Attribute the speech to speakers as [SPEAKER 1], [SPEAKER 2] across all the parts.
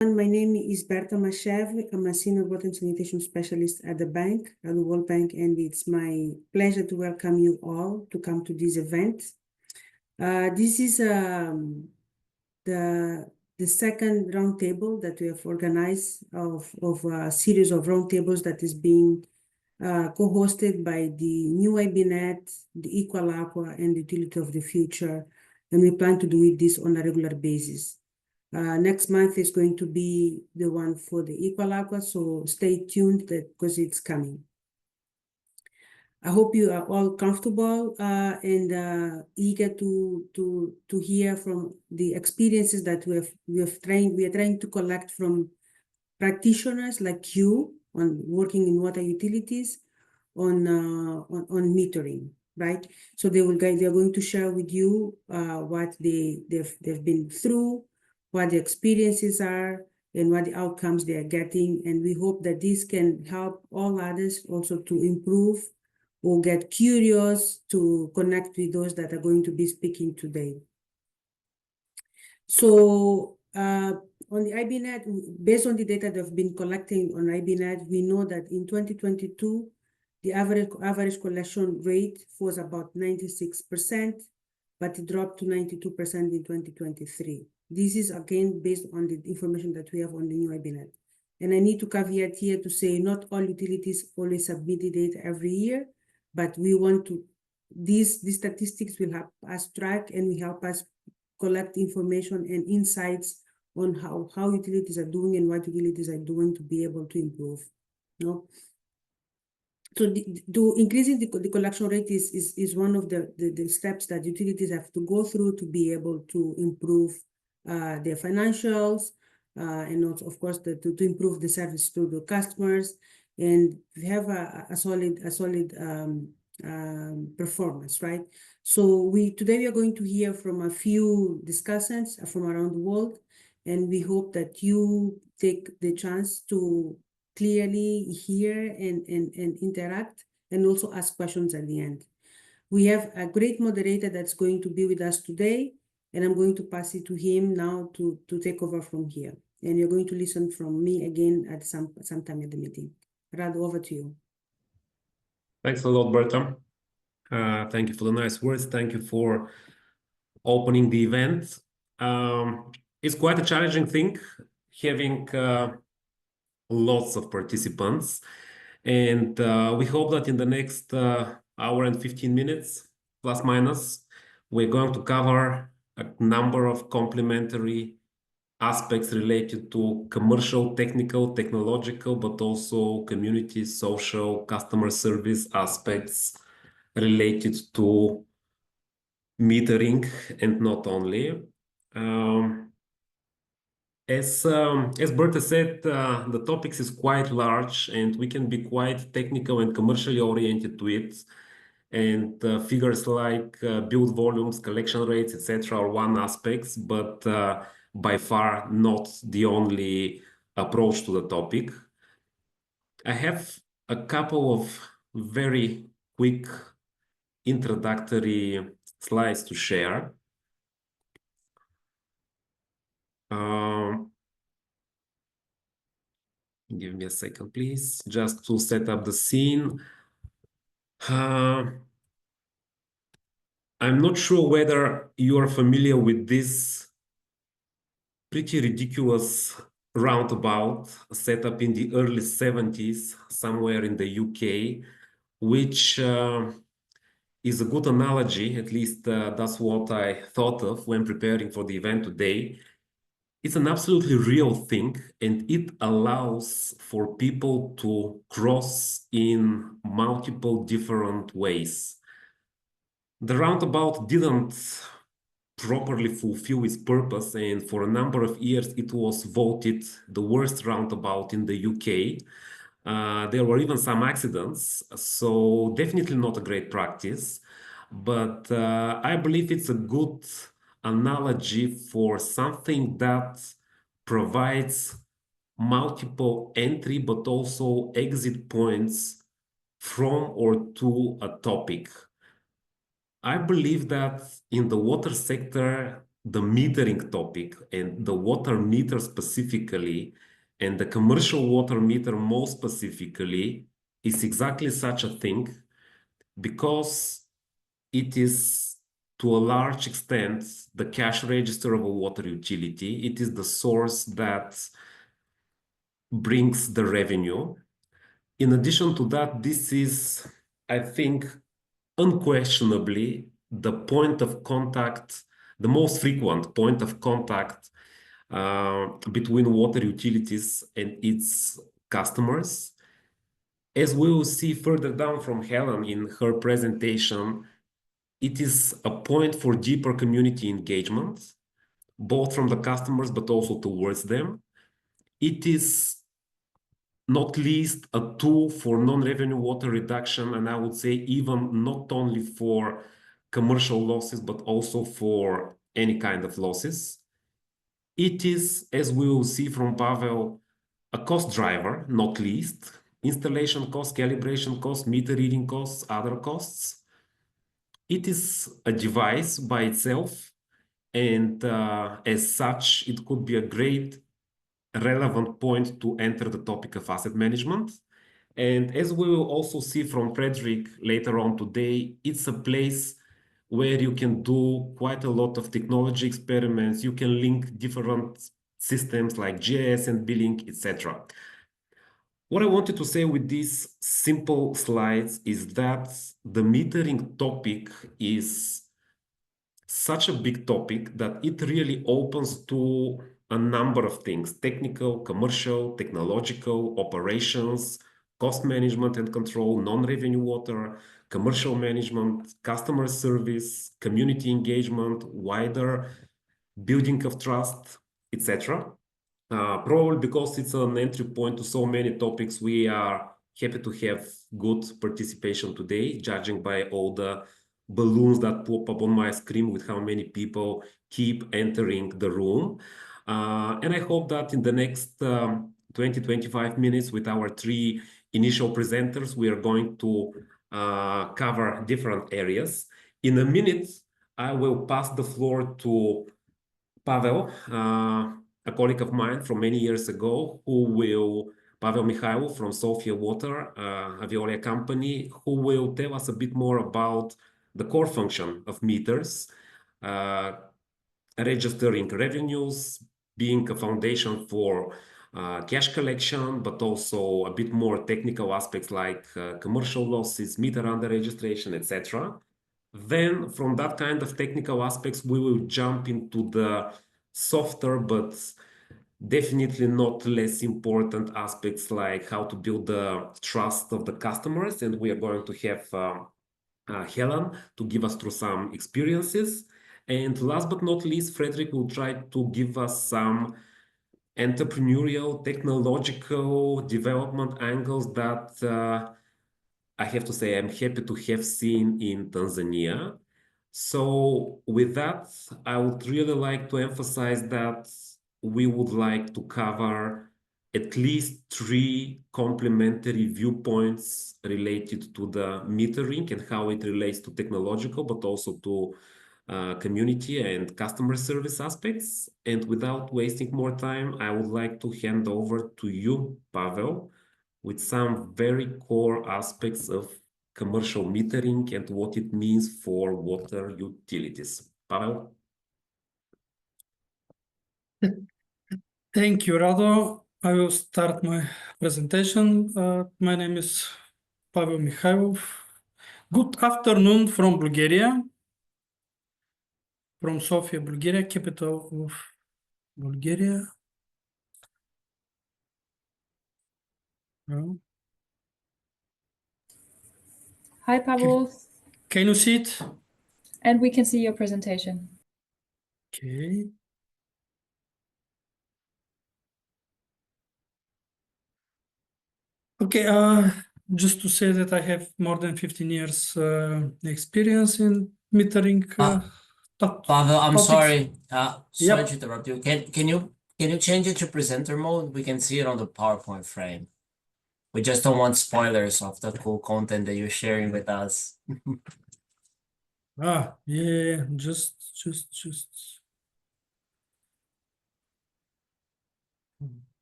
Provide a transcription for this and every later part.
[SPEAKER 1] My name is Berta Mashev. I'm a senior water and sanitation specialist at the bank, at the World Bank, and it's my pleasure to welcome you all to come to this event. This is the second roundtable that we have organized of a series of roundtables that is being co-hosted by the NewIBNet, the Equal Aqua, and the Utility of the Future, and we plan to do this on a regular basis. Next month is going to be the one for the Equal Aqua, so stay tuned because it's coming. I hope you are all comfortable and eager to hear from the experiences that we are trying to collect from practitioners like you on working in water utilities on metering, right? So they are going to share with you what they've been through, what the experiences are, and what the outcomes they are getting. And we hope that this can help all others also to improve or get curious to connect with those that are going to be speaking today. So on the IBNet, based on the data they've been collecting on IBNet, we know that in 2022, the average collection rate was about 96%, but it dropped to 92% in 2023. This is again based on the information that we have on the new IBNet. And I need to caveat here to say not all utilities always submit the data every year, but we want to, these statistics will help us track and will help us collect information and insights on how utilities are doing and what utilities are doing to be able to improve. No? So increasing the collection rate is one of the steps that utilities have to go through to be able to improve their financials and also, of course, to improve the service to the customers and have a solid performance, right? So today we are going to hear from a few discussants from around the world, and we hope that you take the chance to clearly hear and interact and also ask questions at the end. We have a great moderator that's going to be with us today, and I'm going to pass it to him now to take over from here. And you're going to listen from me again at some time at the meeting. Rad, over to you.
[SPEAKER 2] Thanks a lot, Berta. Thank you for the nice words. Thank you for opening the event. It's quite a challenging thing having lots of participants. And we hope that in the next hour and 15 minutes, plus minus, we're going to cover a number of complementary aspects related to commercial, technical, technological, but also community, social, customer service aspects related to metering and not only. As Berta said, the topics is quite large and we can be quite technical and commercially oriented to it. And figures like build volumes, collection rates, etc. are one aspects, but by far not the only approach to the topic. I have a couple of very quick introductory slides to share. Give me a second, please, just to set up the scene. I'm not sure whether you are familiar with this pretty ridiculous roundabout set up in the early 70s, somewhere in the UK, which is a good analogy, at least that's what I thought of when preparing for the event today. It's an absolutely real thing, and it allows for people to cross in multiple different ways. The roundabout didn't properly fulfill its purpose, and for a number of years it was voted the worst roundabout in the UK. There were even some accidents, so definitely not a great practice. But I believe it's a good analogy for something that provides multiple entry but also exit points from or to a topic. I believe that in the water sector, the metering topic and the water meter specifically, and the commercial water meter more specifically, is exactly such a thing, because it is, to a large extent, the cash register of a water utility. It is the source that brings the revenue. In addition to that, this is, I think, unquestionably the point of contact, the most frequent point of contact between water utilities and its customers. As we will see further down from Helen in her presentation, it is a point for deeper community engagement, both from the customers but also towards them. It is not least a tool for non-revenue water reduction, and I would say even not only for commercial losses, but also for any kind of losses. It is, as we will see from Pavel, a cost driver, not least, installation costs, calibration costs, meter reading costs, other costs. It is a device by itself, and as such, it could be a great relevant point to enter the topic of asset management. And as we will also see from Frederick later on today, it's a place where you can do quite a lot of technology experiments. You can link different systems like GIS and billing, etc. What I wanted to say with these simple slides is that the metering topic is such a big topic that it really opens to a number of things: technical, commercial, technological, operations, cost management and control, non-revenue water, commercial management, customer service, community engagement, wider building of trust, etc. Probably because it's an entry point to so many topics, we are happy to have good participation today, judging by all the balloons that pop up on my screen with how many people keep entering the room. And I hope that in the next 20-25 minutes with our three initial presenters, we are going to cover different areas. In a minute, I will pass the floor to Pavel, a colleague of mine from many years ago, Pavel Mikhailov from Sofia Water, a Veolia company, who will tell us a bit more about the core function of meters, registering revenues, being a foundation for cash collection, but also a bit more technical aspects like commercial losses, meter under registration, etc. Then from that kind of technical aspects, we will jump into the softer, but definitely not less important aspects like how to build the trust of the customers. And we are going to have Helen to give us through some experiences. And last but not least, Frederick will try to give us some entrepreneurial, technological development angles that I have to say I'm happy to have seen in Tanzania. So with that, I would really like to emphasize that we would like to cover at least 3 complementary viewpoints related to the metering and how it relates to technological, but also to community and customer service aspects. And without wasting more time, I would like to hand over to you, Pavel, with some very core aspects of commercial metering and what it means for water utilities. Pavel?
[SPEAKER 3] Thank you, Rado. I will start my presentation. My name is Pavel Mikhailov. Good afternoon from Bulgaria, from Sofia, Bulgaria, capital of Bulgaria.
[SPEAKER 4] Hi, Pavel.
[SPEAKER 3] Can you see it?
[SPEAKER 4] And we can see your presentation.
[SPEAKER 3] Okay. Okay, just to say that I have more than 15 years experience in metering
[SPEAKER 5] Pavel, I'm
[SPEAKER 3] topics.
[SPEAKER 5] sorry. Sorry
[SPEAKER 3] Yep.
[SPEAKER 5] to interrupt you. Can you change it to presenter mode? We can see it on the PowerPoint frame. We just don't want spoilers of the cool content that you're sharing with us.
[SPEAKER 3] Yeah, just.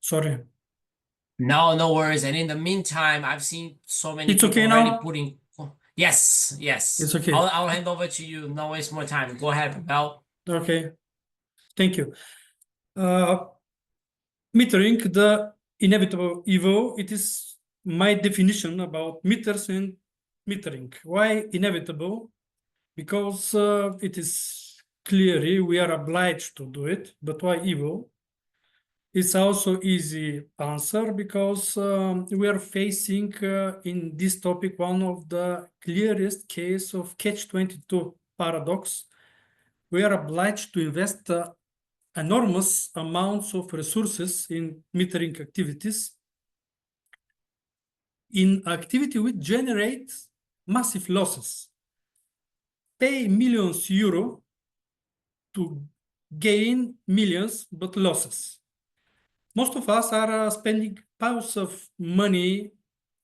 [SPEAKER 3] Sorry.
[SPEAKER 5] No, no worries. And in the meantime, I've seen so many
[SPEAKER 3] It's
[SPEAKER 5] people
[SPEAKER 3] okay
[SPEAKER 5] already
[SPEAKER 3] now?
[SPEAKER 5] putting. Yes, yes.
[SPEAKER 3] It's okay.
[SPEAKER 5] I'll hand over to you. No waste more time. Go ahead, Pavel.
[SPEAKER 3] Okay. Thank you. Metering, the inevitable evil, it is my definition about meters and metering. Why inevitable? Because it is clearly we are obliged to do it, but why evil? It's also easy answer because we are facing in this topic one of the clearest case of catch-22 paradox. We are obliged to invest enormous amounts of resources in metering activities, in activity which generates massive losses. Pay millions euro to gain millions, but losses. Most of us are spending piles of money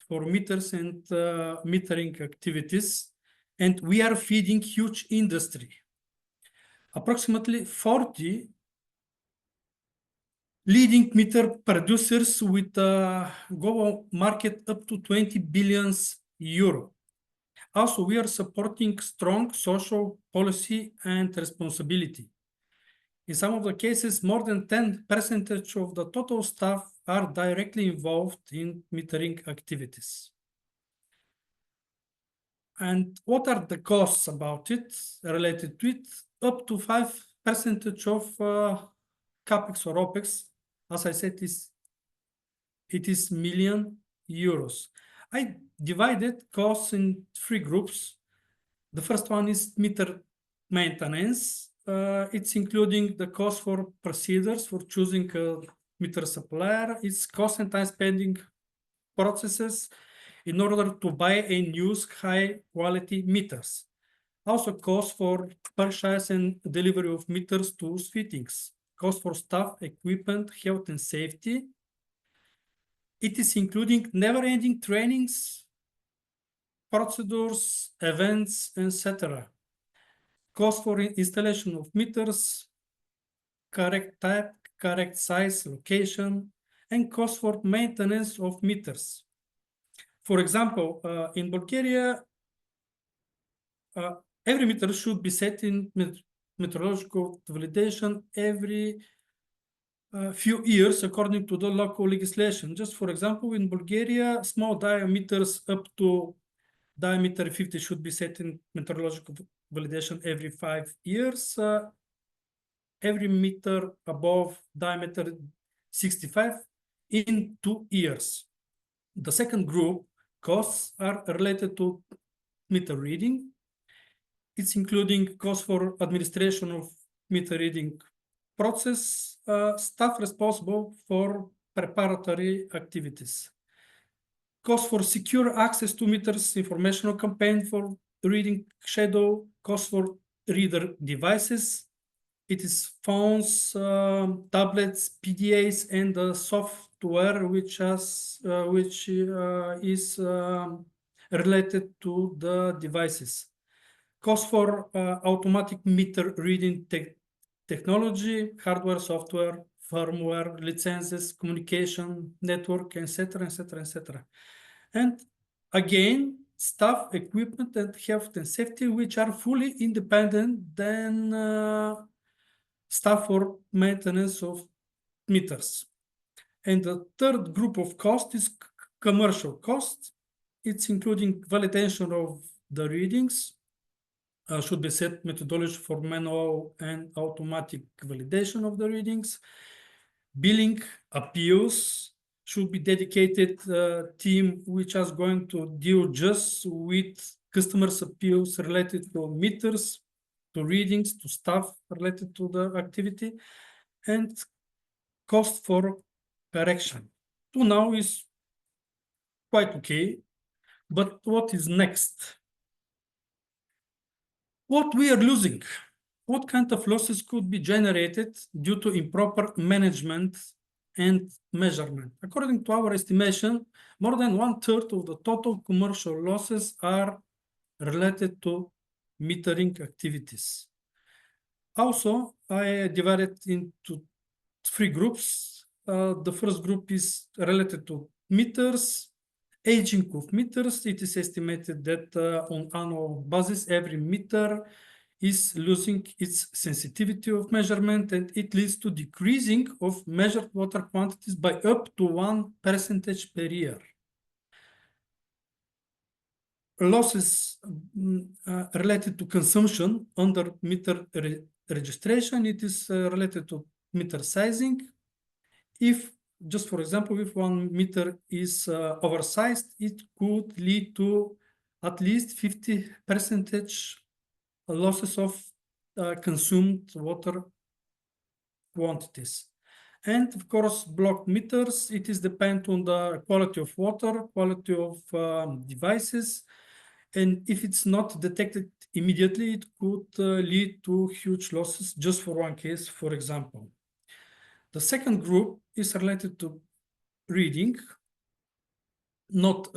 [SPEAKER 3] for meters and metering activities, and we are feeding huge industry. Approximately 40 leading meter producers with a global market up to 20 billion euro. Also, we are supporting strong social policy and responsibility. In some of the cases, more than 10% of the total staff are directly involved in metering activities. And what are the costs about it, related to it? Up to 5% of CapEx or OpEx, as I said, it is million euros. I divided costs in 3 groups. The first one is meter maintenance. It's including the cost for procedures for choosing a meter supplier. It's cost and time spending processes in order to buy and use high quality meters. Also cost for purchase and delivery of meters, tools, fittings. Cost for staff, equipment, health and safety. It is including never-ending trainings, procedures, events, etc. Cost for installation of meters, correct type, correct size, location, and cost for maintenance of meters. For example, in Bulgaria, every meter should be set in meteorological validation every few years according to the local legislation. Just for example, in Bulgaria, small diameters up to diameter 50 should be set in meteorological validation every 5 years. Every meter above diameter 65 in 2 years. The second group costs are related to meter reading. It's including costs for administration of meter reading process, staff responsible for preparatory activities. Cost for secure access to meters, informational campaign for reading schedule, cost for reader devices. It is phones, tablets, PDAs, and the software which is related to the devices. Cost for automatic meter reading technology, hardware, software, firmware, licenses, communication, network, etc., etc., etc. And again, staff, equipment, and health and safety, which are fully independent than staff for maintenance of meters. And the third group of cost is commercial cost. It's including validation of the readings, should be set methodology for manual and automatic validation of the readings. Billing, appeals, should be dedicated team which is going to deal just with customers' appeals related to meters, to readings, to staff related to the activity, and cost for correction. To now is quite okay, but what is next? What we are losing? What kind of losses could be generated due to improper management and measurement? According to our estimation, more than 1/3 of the total commercial losses are related to metering activities. Also, I divided into 3 groups. The first group is related to meters, aging of meters. It is estimated that on annual basis, every meter is losing its sensitivity of measurement, and it leads to decreasing of measured water quantities by up to 1% per year. Losses related to consumption under meter registration, it is related to meter sizing. If, just for example, if 1 meter is oversized, it could lead to at least 50% losses of consumed water quantities. And of course, blocked meters, it is dependent on the quality of water, quality of devices. And if it's not detected immediately, it could lead to huge losses, just for one case, for example. The second group is related to reading, not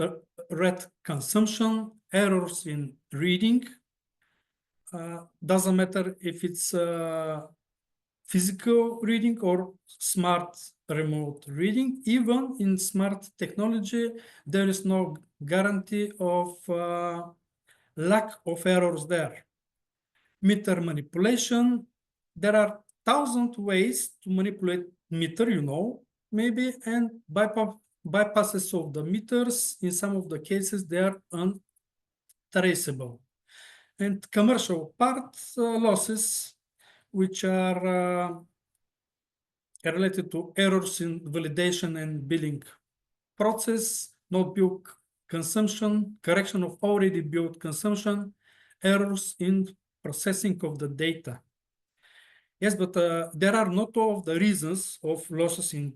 [SPEAKER 3] read consumption, errors in reading. Doesn't matter if it's physical reading or smart remote reading. Even in smart technology, there is no guarantee of lack of errors there. Meter manipulation, there are 1,000 ways to manipulate meter, you know, maybe, and bypasses of the meters, in some of the cases, they are untraceable. And commercial parts losses, which are related to errors in validation and billing process, not built consumption, correction of already built consumption, errors in processing of the data. Yes, but there are not all of the reasons of losses in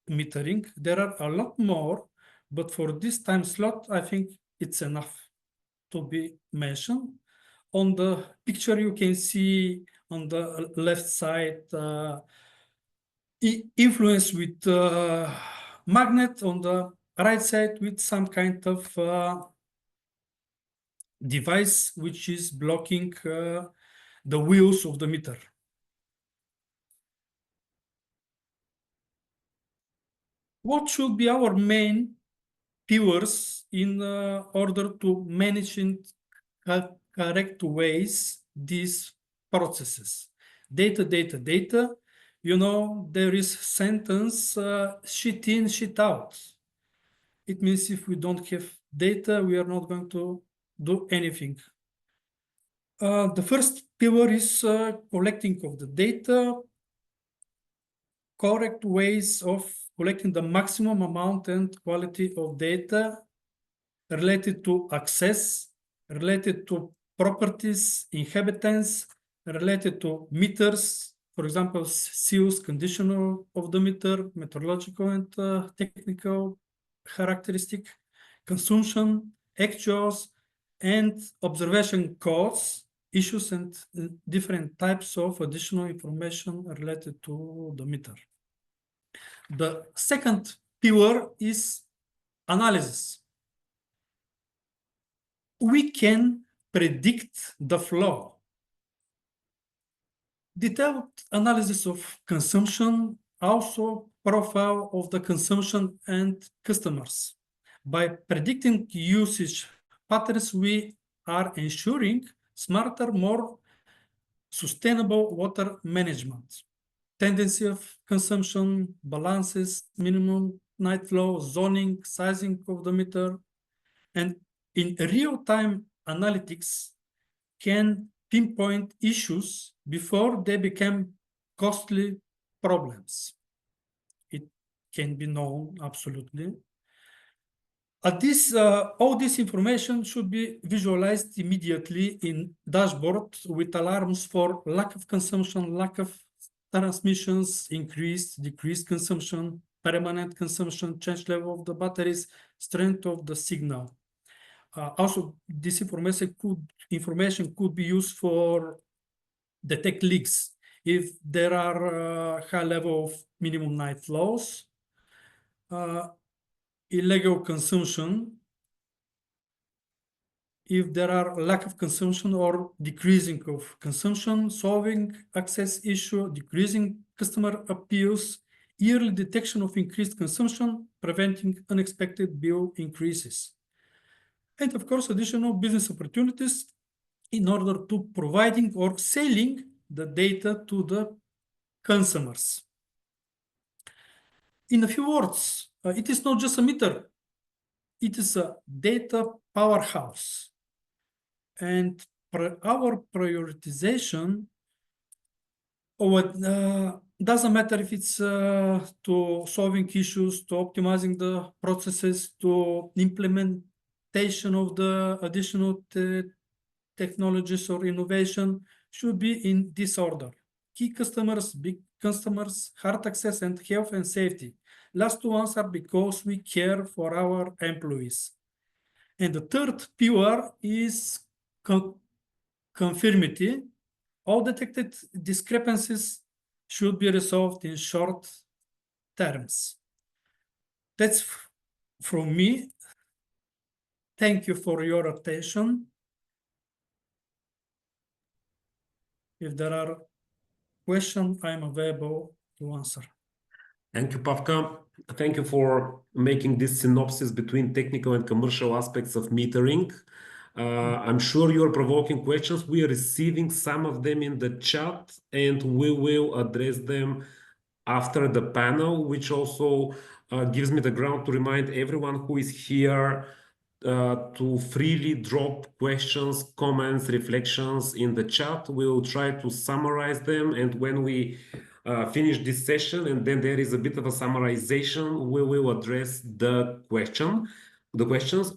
[SPEAKER 3] metering. There are a lot more, but for this time slot, I think it's enough to be mentioned. On the picture, you can see on the left side, influence with magnet, on the right side with some kind of device which is blocking the wheels of the meter. What should be our main pillars in order to manage in correct ways these processes? Data, data, data. You know, there is sentence sheet in, sheet out. It means if we don't have data, we are not going to do anything. The first pillar is collecting of the data, correct ways of collecting the maximum amount and quality of data related to access, related to properties, inhabitants, related to meters, for example, seals, condition of the meter, meteorological and technical characteristic, consumption, actuals, and observation codes, issues, and different types of additional information related to the meter. The second pillar is analysis. We can predict the flow. Detailed analysis of consumption, also profile of the consumption and customers. By predicting usage patterns, we are ensuring smarter, more sustainable water management. Tendency of consumption, balances, minimum night flow, zoning, sizing of the meter, and in real-time analytics can pinpoint issues before they become costly problems. It can be known absolutely. All this information should be visualized immediately in dashboard with alarms for lack of consumption, lack of transmissions, increased, decreased consumption, permanent consumption, change level of the batteries, strength of the signal. Also, this information could be used for detect leaks. If there are high level of minimum night flows, illegal consumption, if there are lack of consumption or decreasing of consumption, solving access issue, decreasing customer appeals, yearly detection of increased consumption, preventing unexpected bill increases. And of course, additional business opportunities in order to providing or selling the data to the consumers. In a few words, it is not just a meter, it is a data powerhouse. And our prioritization doesn't matter if it's to solving issues, to optimizing the processes, to implementation of the additional technologies or innovation, should be in this order. Key customers, big customers, hard access, and health and safety. Last two ones are because we care for our employees. And the third pillar is conformity. All detected discrepancies should be resolved in short terms. That's from me. Thank you for your attention. If there are questions, I'm available to answer.
[SPEAKER 2] Thank you, Pavka. Thank you for making this synopsis between technical and commercial aspects of metering. I'm sure you're provoking questions. We are receiving some of them in the chat, and we will address them after the panel, which also gives me the ground to remind everyone who is here to freely drop questions, comments, reflections in the chat. We'll try to summarize them, and when we finish this session and then there is a bit of a summarization, we will address the questions.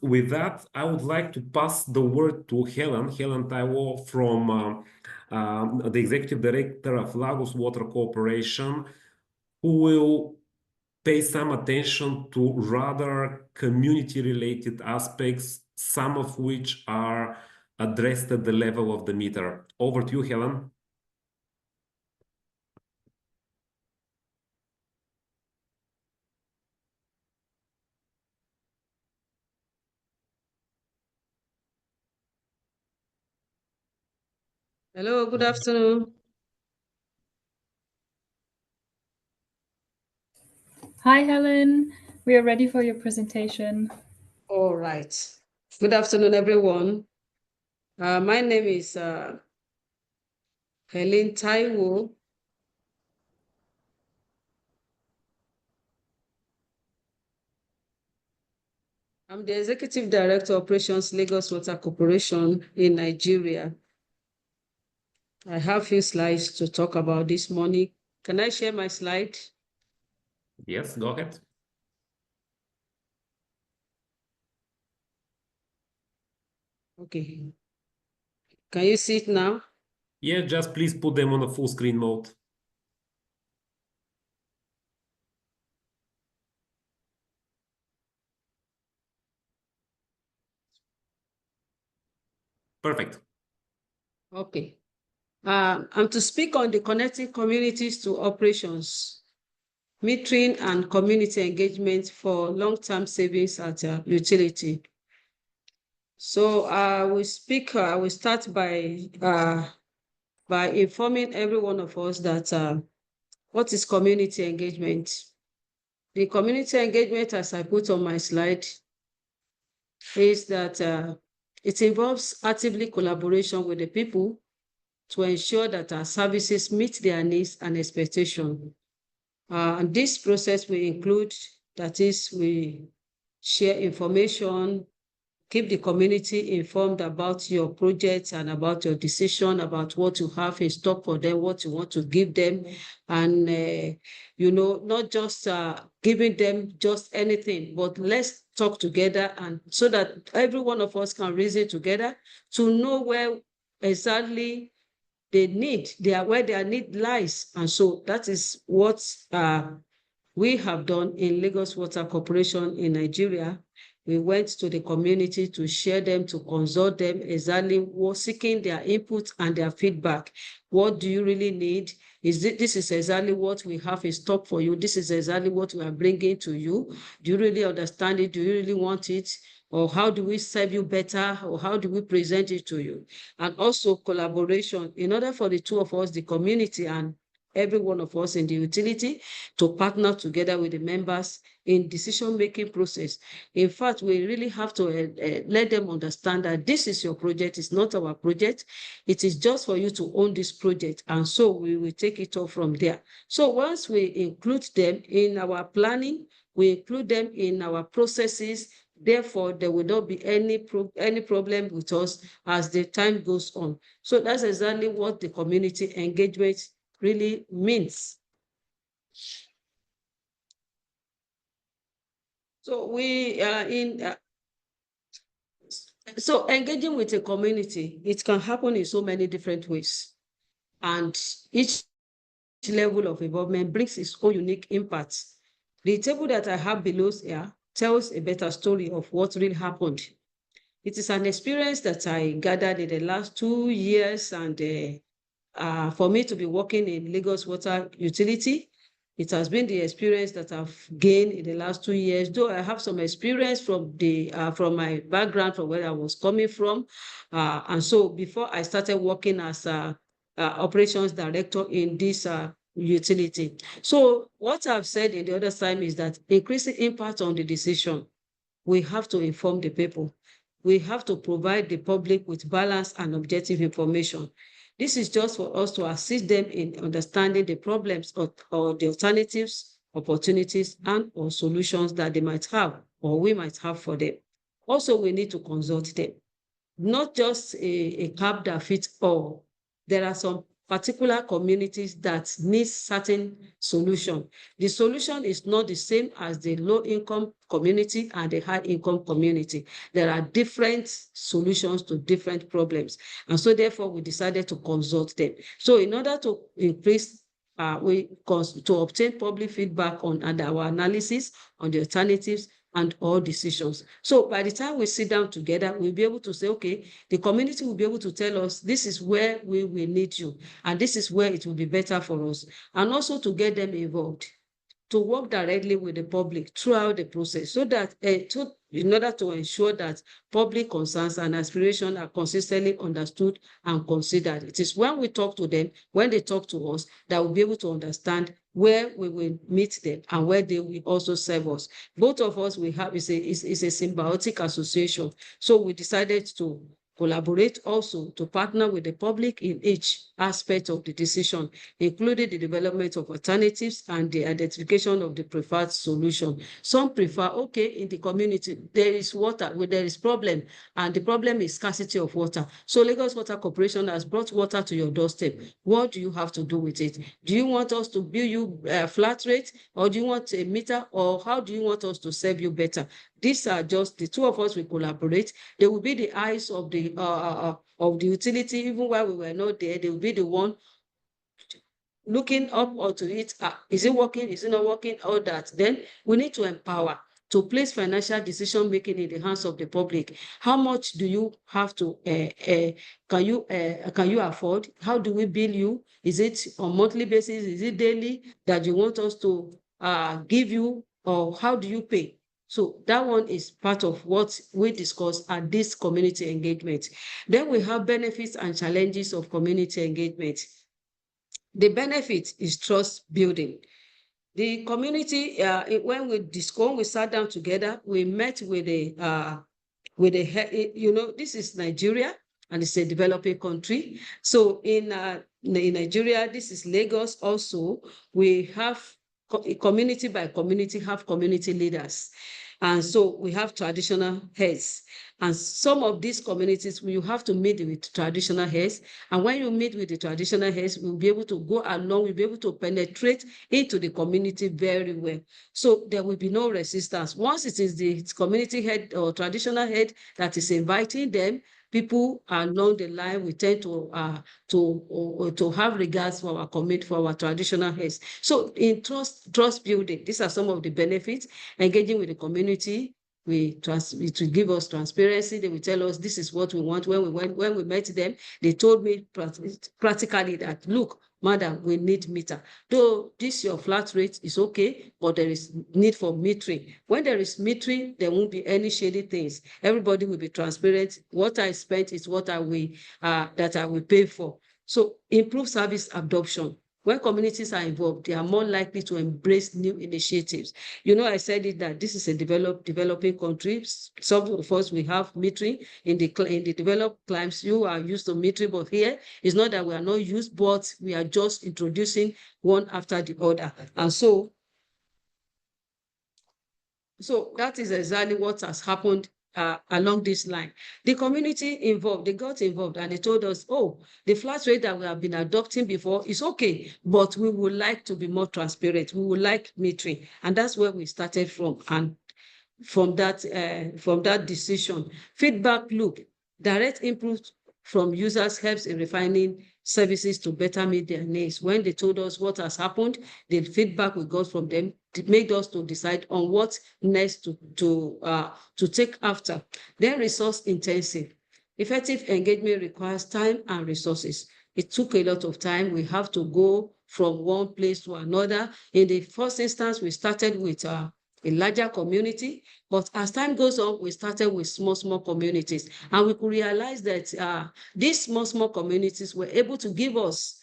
[SPEAKER 2] With that, I would like to pass the word to Helen Taiwo from the Executive Director of Lagos Water Corporation, who will pay some attention to rather community-related aspects, some of which are addressed at the level of the meter. Over to you, Helen.
[SPEAKER 6] Hello, good afternoon.
[SPEAKER 4] Hi, Helen. We are ready for your presentation.
[SPEAKER 6] All right. Good afternoon, everyone. My name is Helen Taiwo. I'm the Executive Director of Operations, Lagos Water Corporation in Nigeria. I have a few slides to talk about this morning. Can I share my slide?
[SPEAKER 2] Yes, go ahead.
[SPEAKER 6] Okay. Can you see it now?
[SPEAKER 2] Yeah, just please put them on a full screen mode. Perfect.
[SPEAKER 6] Okay. I'm to speak on the connecting communities to operations, metering and community engagement for long-term savings at utility. So I will start by informing every one of us that what is community engagement? The community engagement, as I put on my slide, is that it involves actively collaboration with the people to ensure that our services meet their needs and expectations. And this process will include, that is, we share information, keep the community informed about your projects and about your decision, about what you have in stock for them, what you want to give them, and not just giving them just anything, but let's talk together, and so that every one of us can reason together to know where exactly where their need lies. And so that is what we have done in Lagos Water Corporation in Nigeria. We went to the community to share them, to consult them, exactly seeking their input and their feedback. What do you really need? This is exactly what we have in stock for you. This is exactly what we are bringing to you. Do you really understand it? Do you really want it? Or how do we serve you better? Or how do we present it to you? And also collaboration, in order for the two of us, the community and every one of us in the utility to partner together with the members in decision-making process. In fact, we really have to let them understand that this is your project, it's not our project. It is just for you to own this project. And so we will take it off from there. So once we include them in our planning, we include them in our processes, therefore, there will not be any problem with us as the time goes on. So that's exactly what the community engagement really means. So so engaging with a community, it can happen in so many different ways. And each level of involvement brings its own unique impacts. The table that I have below here tells a better story of what really happened. It is an experience that I gathered in the last 2 years, and for me to be working in Lagos Water Utility, it has been the experience that I've gained in the last 2 years, though I have some experience from my background, from where I was coming from. And so before I started working as operations director in this utility. So what I've said in the other time is that increasing impact on the decision, we have to inform the people. We have to provide the public with balanced and objective information. This is just for us to assist them in understanding the problems or the alternatives, opportunities, and or solutions that they might have or we might have for them. Also, we need to consult them. Not just a cap that fits all. There are some particular communities that need certain solution. The solution is not the same as the low-income community and the high-income community. There are different solutions to different problems. And so therefore, we decided to consult them. So in order to increase to obtain public feedback on our analysis on the alternatives and all decisions. So by the time we sit down together, we'll be able to say, okay, the community will be able to tell us, this is where we will need you, and this is where it will be better for us. And also to get them involved, to work directly with the public throughout the process, so that in order to ensure that public concerns and aspirations are consistently understood and considered. It is when we talk to them, when they talk to us, that we'll be able to understand where we will meet them and where they will also serve us. Both of us will have is a symbiotic association. So we decided to collaborate also to partner with the public in each aspect of the decision, including the development of alternatives and the identification of the preferred solution. Some prefer, okay, in the community, there is water, there is problem, and the problem is scarcity of water. So Lagos Water Corporation has brought water to your doorstep. What do you have to do with it? Do you want us to bill you a flat rate, or do you want a meter, or how do you want us to serve you better? These are just the two of us will collaborate. They will be the eyes of the utility, even while we were not there. They will be the one looking up onto it. Is it working? Is it not working? All that. Then we need to empower, to place financial decision making in the hands of the public. How much do you have to? Can you afford? How do we bill you? Is it on monthly basis? Is it daily that you want us to give you, or how do you pay? So that one is part of what we discuss at this community engagement. Then we have benefits and challenges of community engagement. The benefit is trust building. The community, when we sat down together, we met with this is Nigeria, and it's a developing country. So in Nigeria, this is Lagos also, we have community by community, have community leaders. And so we have traditional heads. And some of these communities, you have to meet with traditional heads. And when you meet with the traditional heads, we'll be able to go along, we'll be able to penetrate into the community very well. So there will be no resistance. Once it is the community head or traditional head that is inviting them, people along the line we tend to have regards for our community, for our traditional heads. So in trust building, these are some of the benefits. Engaging with the community, it will give us transparency. They will tell us this is what we want. When we met them, they told me practically that, look, madam, we need meter. Though this your flat rate is okay, but there is need for metering. When there is metering, there won't be any shady things. Everybody will be transparent. What I spent is what that I will pay for. So improve service adoption. When communities are involved, they are more likely to embrace new initiatives. You know, I said it that this is a developing country. Some of us, we have metering in the developed climes. You are used to metering, but here it's not that we are not used, but we are just introducing one after the other. And so that is exactly what has happened along this line. The community involved, they got involved and they told us, oh, the flat rate that we have been adopting before is okay, but we would like to be more transparent. We would like metering. And that's where we started from. And from that decision, feedback loop, direct input from users helps in refining services to better meet their needs. When they told us what has happened, the feedback we got from them made us to decide on what next to take after. Then resource intensive. Effective engagement requires time and resources. It took a lot of time. We have to go from one place to another. In the first instance, we started with a larger community, but as time goes on, we started with small communities, and we could realize that these small communities were able to give us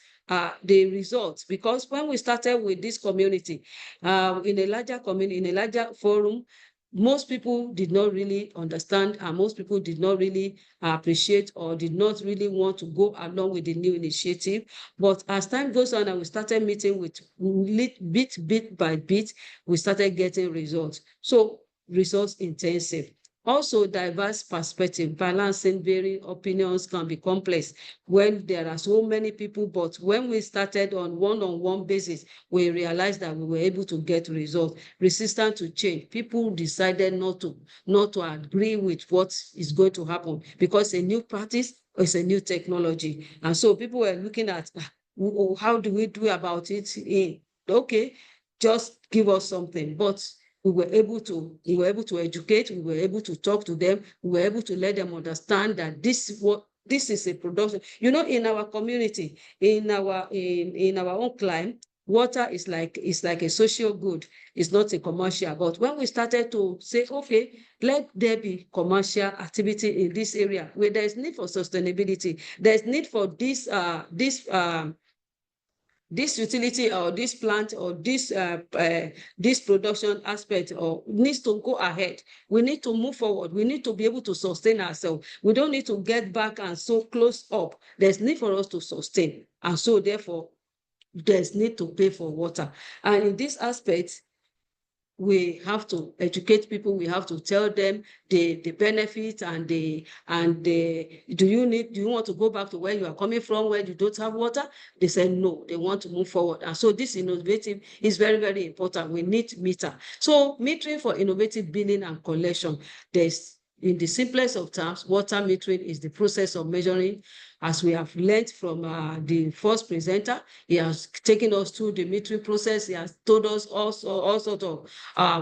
[SPEAKER 6] the results, because when we started with this community in a larger forum, most people did not really understand, and most people did not really appreciate or did not really want to go along with the new initiative. But as time goes on and we started meeting with bit by bit, we started getting results. So resource intensive. Also, diverse perspective, balancing varying opinions can be complex when there are so many people, but when we started on one-on-one basis, we realized that we were able to get results. Resistant to change, people decided not to agree with what is going to happen, because a new practice is a new technology. And so people were looking at, how do we do about it? Okay, just give us something. But we were able to educate, we were able to talk to them, we were able to let them understand that this is a production. You know, in our community, in our own climate, water is like a social good. It's not a commercial. But when we started to say, okay, let there be commercial activity in this area where there is need for sustainability, there's need for this utility or this plant or this production aspect or needs to go ahead. We need to move forward. We need to be able to sustain ourselves. We don't need to get back and so close up. There's need for us to sustain. And so therefore, there's need to pay for water. And in this aspect, we have to educate people. We have to tell them the benefit and do you want to go back to where you are coming from, where you don't have water? They said no, they want to move forward. And so this innovative is very, very important. We need meter. So metering for innovative billing and collection. In the simplest of terms, water metering is the process of measuring, as we have learned from the first presenter. He has taken us through the metering process. He has told us all sorts of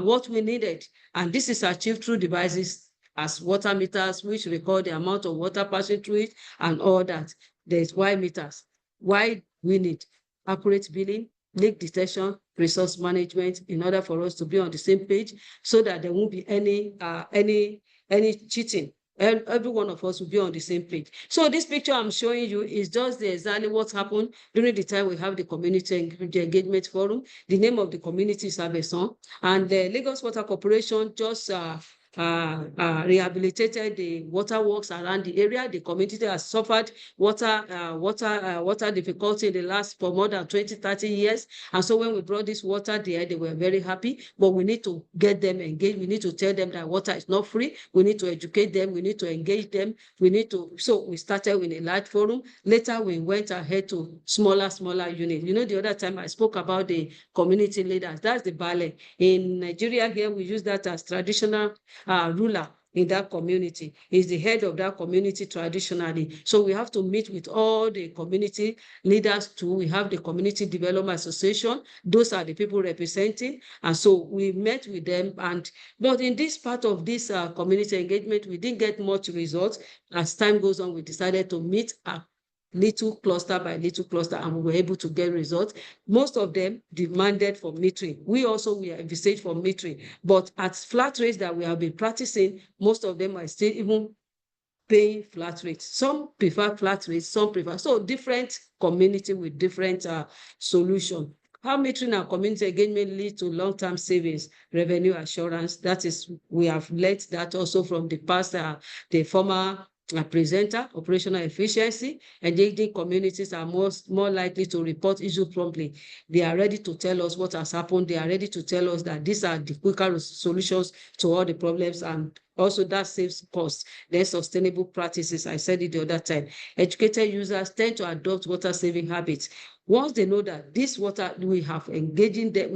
[SPEAKER 6] what we needed. And this is achieved through devices as water meters, which record the amount of water passing through it and all that. There's why meters. Why we need accurate billing, leak detection, resource management, in order for us to be on the same page, so that there won't be any cheating, and every one of us will be on the same page. So this picture I'm showing you is just exactly what happened during the time we have the community engagement forum. The name of the community is Abeson, and the Lagos Water Corporation just rehabilitated the water works around the area. The community has suffered water difficulty in the last for more than 20-30 years. And so when we brought this water there, they were very happy. But we need to get them engaged. We need to tell them that water is not free. We need to educate them. We need to engage them. So we started with a large forum. Later, we went ahead to smaller units. You know, the other time I spoke about the community leaders. That's the Bale. In Nigeria here, we use that as traditional ruler in that community. Is the head of that community traditionally. So we have to meet with all the community leaders too. We have the Community Development Association. Those are the people representing. And so we met with them. But in this part of this community engagement, we didn't get much results. As time goes on, we decided to meet little cluster by little cluster, and we were able to get results. Most of them demanded for metering. We envisaged for metering, but at flat rates that we have been practicing, most of them are still even paying flat rate. Some prefer flat rate, some prefer, so different community with different solution. How metering and community engagement lead to long-term savings, revenue assurance. That is, we have learned that also from the past, the former presenter, operational efficiency. Engaging communities are more likely to report issues promptly. They are ready to tell us what has happened. They are ready to tell us that these are the quicker solutions to all the problems, and also that saves costs. Then sustainable practices, I said it the other time. Educated users tend to adopt water saving habits. Once they know that this water, we have engaged them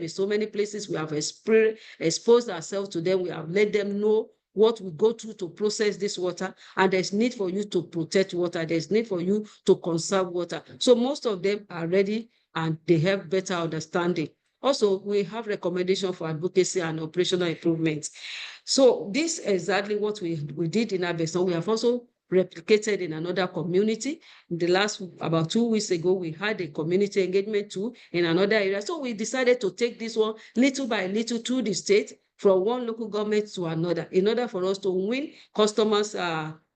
[SPEAKER 6] in so many places, we have exposed ourselves to them, we have let them know what we go through to process this water, and there's need for you to protect water, there's need for you to conserve water. So most of them are ready and they have better understanding. Also, we have recommendation for advocacy and operational improvements. So this is exactly what we did in Abeson. We have also replicated in another community. In the last, about 2 weeks ago, we had a community engagement too in another area. So we decided to take this one little by little through the state, from one local government to another, in order for us to win customers'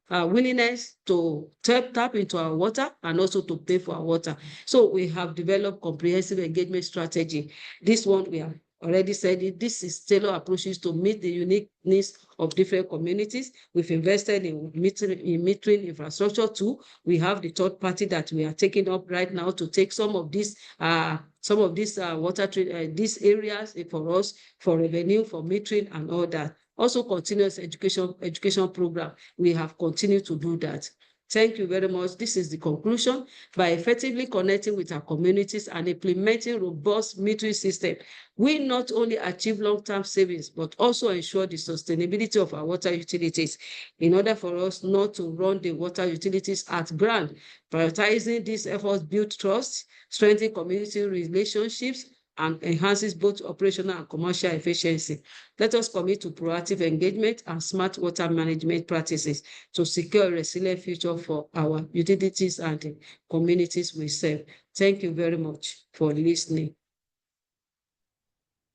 [SPEAKER 6] willingness to tap into our water and also to pay for our water. So we have developed comprehensive engagement strategy. This one, we have already said it, this is tailored approaches to meet the unique needs of different communities. We've invested in metering infrastructure too. We have the third party that we are taking up right now to take some of these water these areas for us, for revenue, for metering and all that. Also continuous education program. We have continued to do that. Thank you very much. This is the conclusion. By effectively connecting with our communities and implementing robust metering system, we not only achieve long-term savings, but also ensure the sustainability of our water utilities. In order for us not to run the water utilities at ground, prioritizing these efforts build trust, strengthen community relationships, and enhances both operational and commercial efficiency. Let us commit to proactive engagement and smart water management practices to secure a resilient future for our utilities and the communities we serve. Thank you very much for listening.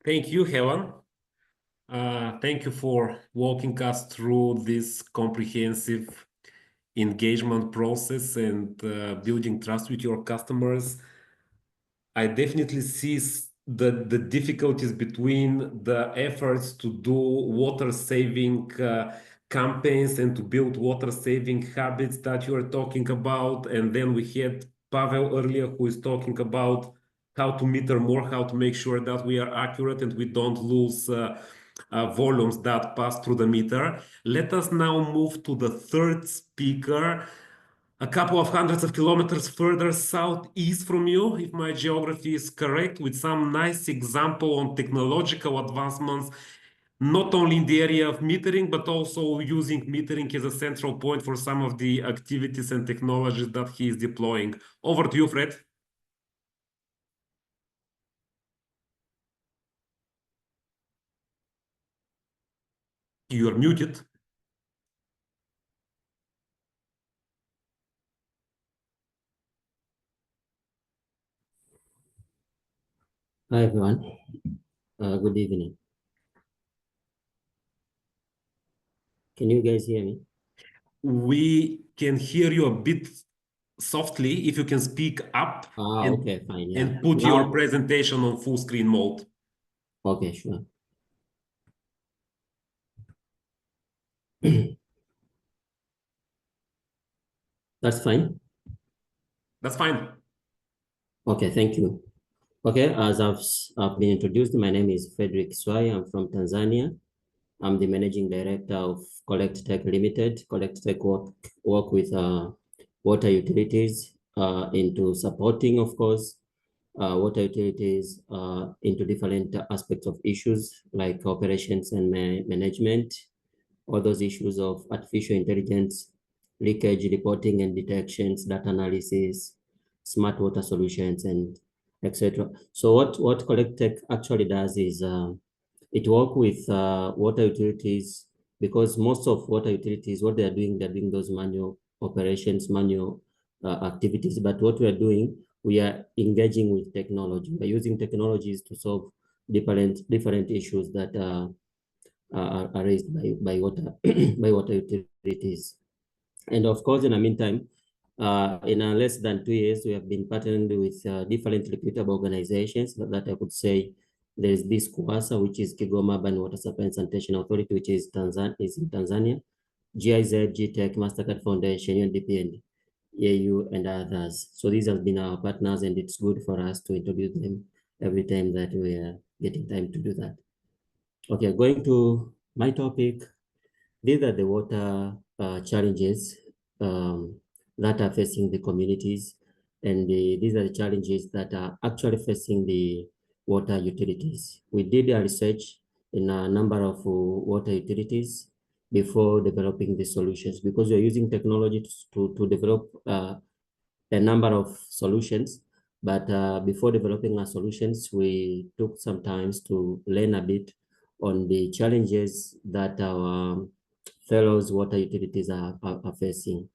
[SPEAKER 2] Thank you, Helen. Thank you for walking us through this comprehensive engagement process and building trust with your customers. I definitely see the difficulties between the efforts to do water saving campaigns and to build water saving habits that you are talking about. And then we had Pavel earlier, who is talking about how to meter more, how to make sure that we are accurate and we don't lose volumes that pass through the meter. Let us now move to the third speaker, a couple of hundreds of kilometers further southeast from you, if my geography is correct, with some nice example on technological advancements, not only in the area of metering, but also using metering as a central point for some of the activities and technologies that he is deploying. Over to you, Fred. You are muted.
[SPEAKER 7] Hi everyone, good evening. Can you guys hear me?
[SPEAKER 2] We can hear you a bit softly. If you can speak up
[SPEAKER 7] Okay, fine. Yeah.
[SPEAKER 2] And put your presentation on full screen mode.
[SPEAKER 7] Okay, sure. That's fine.
[SPEAKER 2] That's fine.
[SPEAKER 7] Okay, thank you. Okay, as I've been introduced, my name is Frederick Swai. I'm from Tanzania. I'm the managing director of Collect Tech Limited. Collect Tech work with water utilities into supporting, of course, water utilities into different aspects of issues like operations and management, all those issues of artificial intelligence, leakage reporting and detections, data analysis, smart water solutions, and etc. So what Collect Tech actually does is it works with water utilities, because most of water utilities, what they're doing those manual operations, manual activities. But what we are doing, we are engaging with technology. We're using technologies to solve different issues that are raised by water by water utilities. And of course, in the meantime, in less than 2 years, we have been partnering with different reputable organizations that I could say. There's this KUWASA, which is Kigoma Urban Water Supply and Sanitation Authority, which is in Tanzania, GIZ, GTech, Mastercard Foundation, UNDP, and AU, and others. So these have been our partners, and it's good for us to introduce them every time that we are getting time to do that. Okay, going to my topic. These are the water challenges that are facing the communities, and these are the challenges that are actually facing the water utilities. We did a research in a number of water utilities before developing the solutions, because we're using technology to develop a number of solutions. But before developing our solutions, we took some time to learn a bit on the challenges that our fellows water utilities are facing.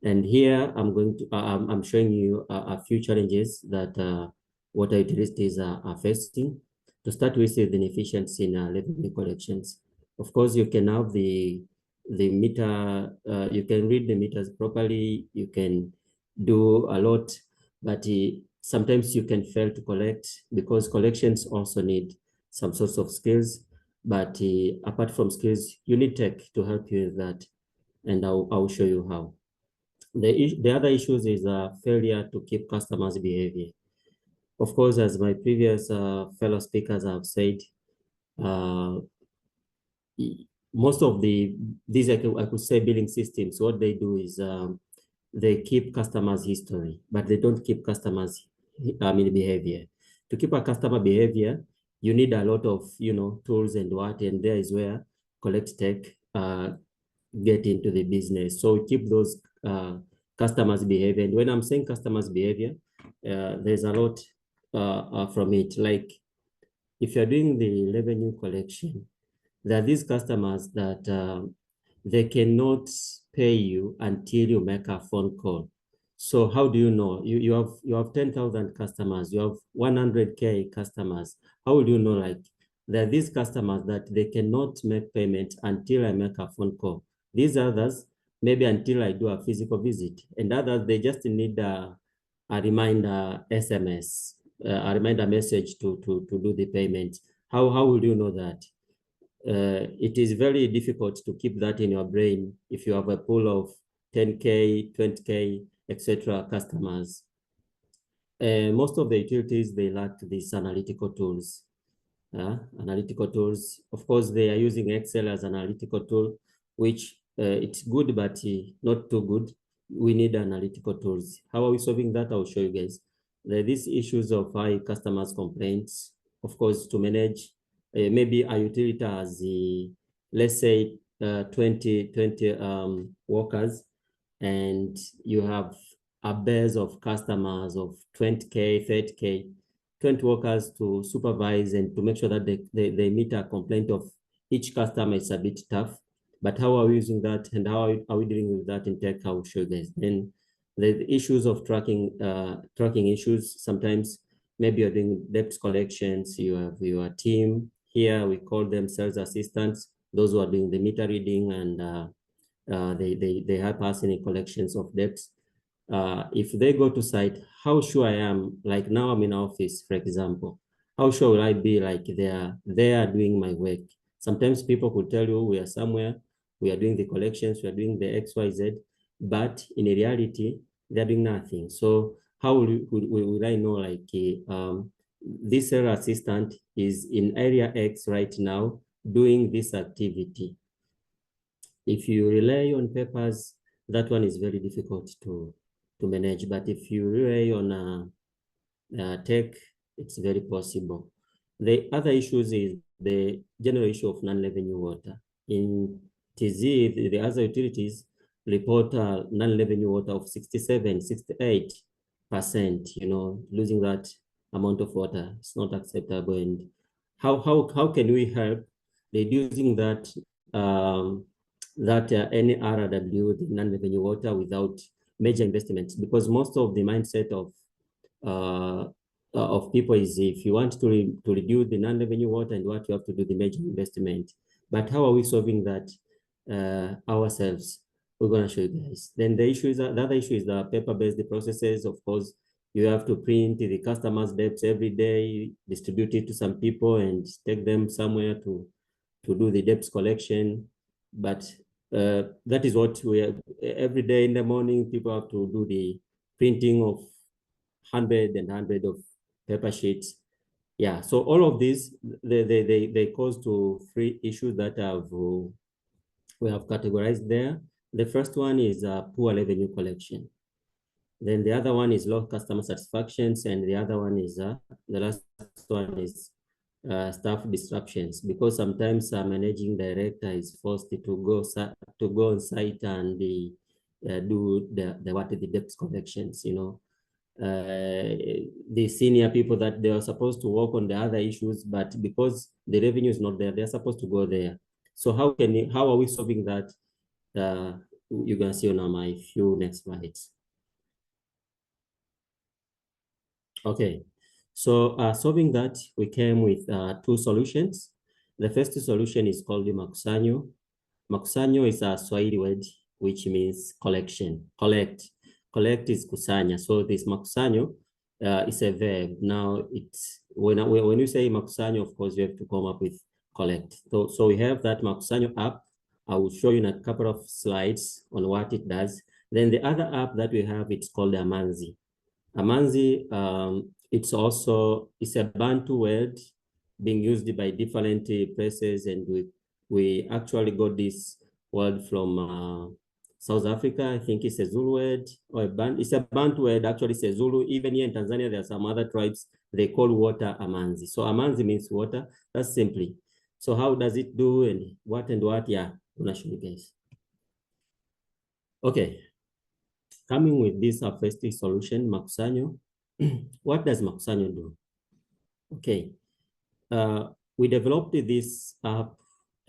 [SPEAKER 7] And here I'm going to I'm showing you a few challenges that water utilities are facing. To start with, the inefficiency in revenue collections. Of course, you can have the meter, you can read the meters properly, you can do a lot, but sometimes you can fail to collect, because collections also need some sorts of skills. But apart from skills, you need tech to help you with that, and I'll show you how. The other issues is failure to keep customers' behavior. Of course, as my previous fellow speakers have said, most of these I could say billing systems, what they do is they keep customers' history, but they don't keep customers' behavior. To keep a customer behavior, you need a lot of tools and and there is where Collect Tech get into the business. So we keep those customers' behavior. And when I'm saying customers' behavior, there's a lot from it. Like if you're doing the revenue collection, there are these customers that they cannot pay you until you make a phone call. So how do you know? You have 10,000 customers, you have 100K customers. How would you know? Like there are these customers that they cannot make payment until I make a phone call. These others, maybe until I do a physical visit, and others, they just need a reminder SMS, a reminder message to do the payment. How will you know that? It is very difficult to keep that in your brain if you have a pool of 10K, 20K, etc. customers. Most of the utilities, they lack these analytical tools. Analytical tools, of course, they are using Excel as an analytical tool, which it's good, but not too good. We need analytical tools. How are we solving that? I'll show you guys. There are these issues of high customers' complaints. Of course, to manage, maybe a utility has, let's say, 20 workers, and you have a base of customers of 20K, 30K, 20 workers to supervise and to make sure that they meet a complaint of each customer is a bit tough. But how are we using that, and how are we dealing with that in tech? I will show you guys. Then the issues of tracking issues. Sometimes maybe you're doing debt collections, you have your team. Here we call them sales assistants, those who are doing the meter reading, and they help us in the collections of debts. If they go to site, how sure I am, like now I'm in office, for example, how sure will I be like they are doing my work? Sometimes people could tell you we are somewhere, we are doing the collections, we are doing the XYZ, but in reality, they're doing nothing. So how will I know, like this sales assistant is in area X right now doing this activity? If you rely on papers, that one is very difficult to manage. But if you rely on tech, it's very possible. The other issues is the general issue of non-revenue water. In TZ, the other utilities report non-revenue water of 67, 68%, losing that amount of water. It's not acceptable. And how can we help reducing that any RRW, the non-revenue water, without major investments? Because most of the mindset of people is, if you want to reduce the non-revenue water, and what you have to do the major investment. But how are we solving that ourselves? we're going to show you guys. Then the other issue is the paper-based processes. Of course, you have to print the customer's debts every day, distribute it to some people, and take them somewhere to do the debts collection. But that is what we are, every day in the morning, people have to do the printing of hundred of paper sheets. Yeah, so all of these, they cause to 3 issues that we have categorized there. The first one is poor revenue collection. Then the other one is low customer satisfactions, and the other one is the last one is staff disruptions, because sometimes a managing director is forced to go on site and do the debt collections. You know, the senior people that they are supposed to work on the other issues, but because the revenue is not there, they're supposed to go there. So how are we solving that? You're gonna see on my few next slides. Okay, so solving that, we came with 2 solutions. The first solution is called the makusanyo. Makusanyo is a Swahili word which means collection. Collect is kusanya. So this makusanyo is a verb. Now it's when you say makusanyo, of course you have to come up with collect. So we have that makusanyo app. I will show you in a couple of slides on what it does. Then the other app that we have, it's called Amanzi. Amanzi, it's a Bantu word being used by different places, and we actually got this word from South Africa. I think it's a Zulu word, or it's a Bantu word. Actually, it's a Zulu. Even here in Tanzania, there are some other tribes, they call water Amanzi. So Amanzi means water. That's simply. So how does it do and what? Yeah, I'm gonna show you guys. Okay. Coming with this first solution, Makusanyo. What does Makusanyo do? Okay, we developed this app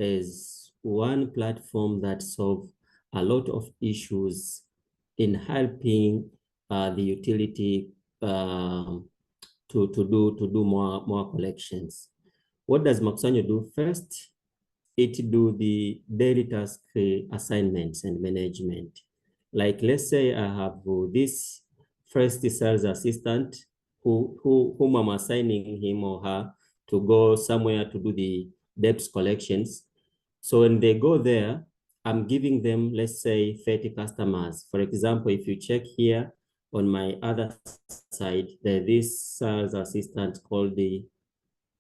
[SPEAKER 7] as one platform that solves a lot of issues in helping the utility to do more collections. What does Makusanyo do? First, it do the daily task assignments and management. Like, let's say I have this first sales assistant whom I'm assigning him or her to go somewhere to do the debts collections. So when they go there, I'm giving them, let's say, 30 customers. For example, if you check here on my other side, there's this sales assistant called the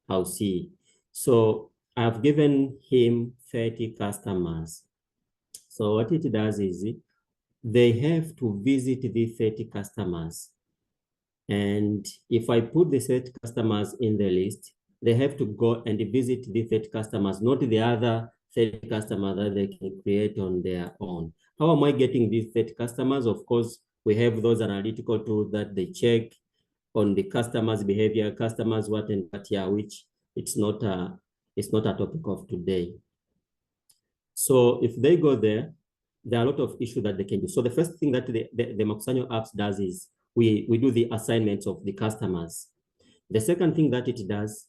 [SPEAKER 7] Housey. So I've given him 30 customers. So what it does is they have to visit the 30 customers. And if I put the 30 customers in the list, they have to go and visit the 30 customers, not the other 30 customers that they can create on their own. How am I getting these 30 customers? Of course, we have those analytical tools that they check on the customers' behavior, customers what and what, yeah, which it's not a topic of today. So if they go there, there are a lot of issues that they can do. So the first thing that the Makusanyo apps does is we do the assignments of the customers. The second thing that it does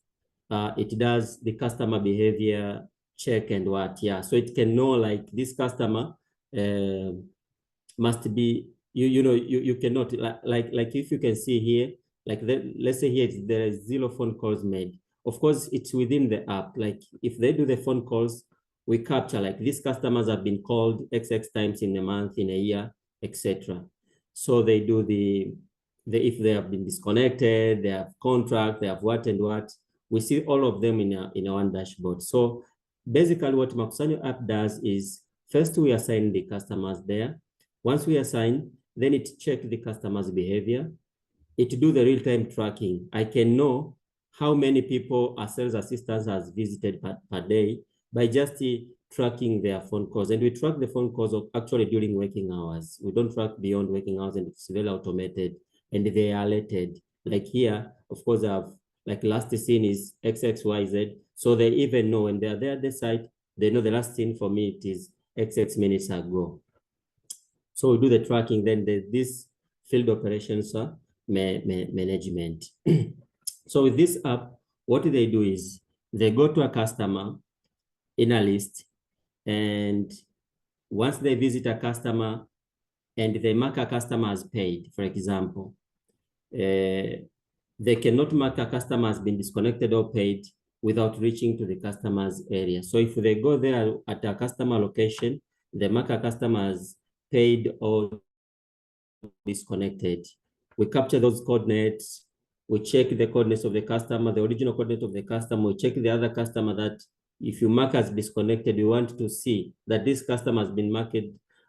[SPEAKER 7] the customer behavior check and what, yeah. So it can know, like, this customer must be, you cannot, like if you can see here, like let's say here there is 0 phone calls made. Of course, it's within the app. Like if they do the phone calls, we capture, like, these customers have been called XX times in a month, in a year, etc. So they do if they have been disconnected, they have contract, they have what and what. We see all of them in one dashboard. So basically what Makusanyo app does is, first we assign the customers there. Once we assign, then it checks the customer's behavior. It do the real-time tracking. I can know how many people a sales assistant has visited per day by just tracking their phone calls. And we track the phone calls actually during working hours. We don't track beyond working hours, and it's very automated, and they are alerted. Like here, of course, I've, like, last scene is XXYZ. So they even know when they're there at the site, they know the last scene for me, it is XX minutes ago. So we do the tracking, then this field operations management. So with this app, what they do is they go to a customer in a list, and once they visit a customer and they mark a customer as paid, for example, they cannot mark a customer as been disconnected or paid without reaching to the customer's area. So if they go there at a customer location, they mark a customer as paid or disconnected. We capture those coordinates. We check the coordinates of the customer, the original coordinate of the customer. We check the other customer that if you mark as disconnected, we want to see that this customer has been marked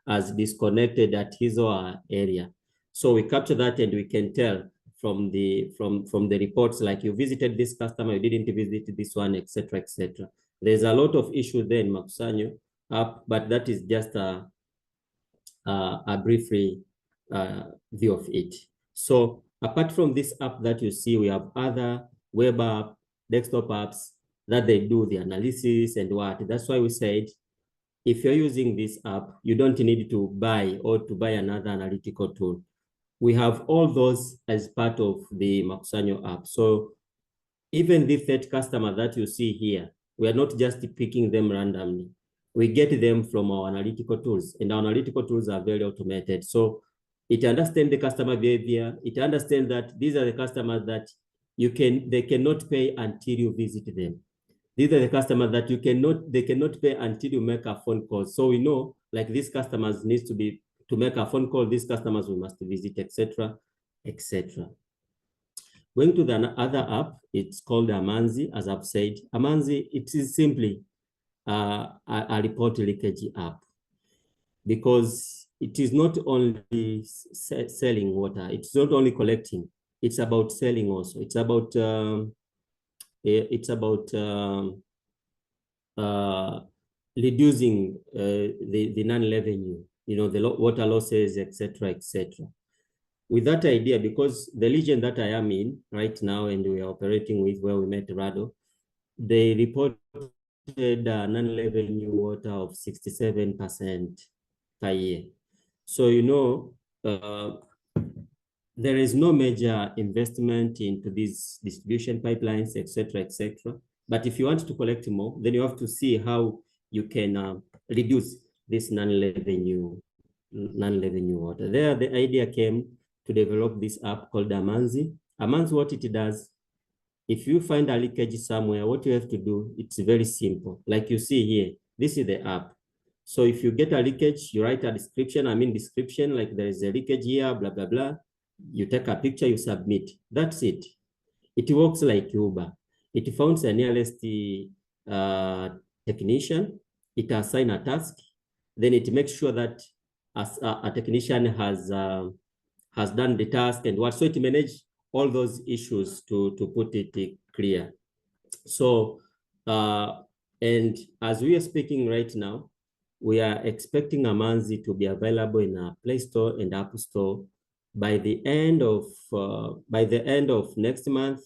[SPEAKER 7] as disconnected at his or her area. So we capture that and we can tell from the reports, like you visited this customer, you didn't visit this one, etc., etc. There's a lot of issues there in Makusanyo app, but that is just a brief view of it. So apart from this app that you see, we have other web app, desktop apps that they do the analysis and what. That's why we said, if you're using this app, you don't need to buy another analytical tool. We have all those as part of the Makusanyo app. So even the third customer that you see here, we are not just picking them randomly. We get them from our analytical tools, and our analytical tools are very automated. So it understands the customer behavior. It understands that these are the customers that they cannot pay until you visit them. These are the customers that they cannot pay until you make a phone call. So we know, like, these customers needs to make a phone call, these customers we must visit, etc., etc. Going to the other app, it's called Amanzi. As I've said, Amanzi, it is simply a report leakage app, because it is not only selling water, it's not only collecting, it's about selling also. It's about reducing the non-revenue, the water losses, etc., etc. With that idea, because the region that I am in right now and we are operating with, where we met Rado, they reported non-revenue water of 67% per year. So, there is no major investment into these distribution pipelines, etc., etc. But if you want to collect more, then you have to see how you can reduce this non-revenue water. There, the idea came to develop this app called Amanzi. Amanzi, what it does, if you find a leakage somewhere, what you have to do, it's very simple. Like you see here, this is the app. So if you get a leakage, you write a description, like there is a leakage here, blah, blah, blah. You take a picture, you submit. That's it. It works like Uber. It finds the nearest technician, it assigns a task, then it makes sure that a technician has done the task and what. So it manages all those issues to put it clear. So, and as we are speaking right now, we are expecting Amanzi to be available in a Play Store and App Store by the end of next month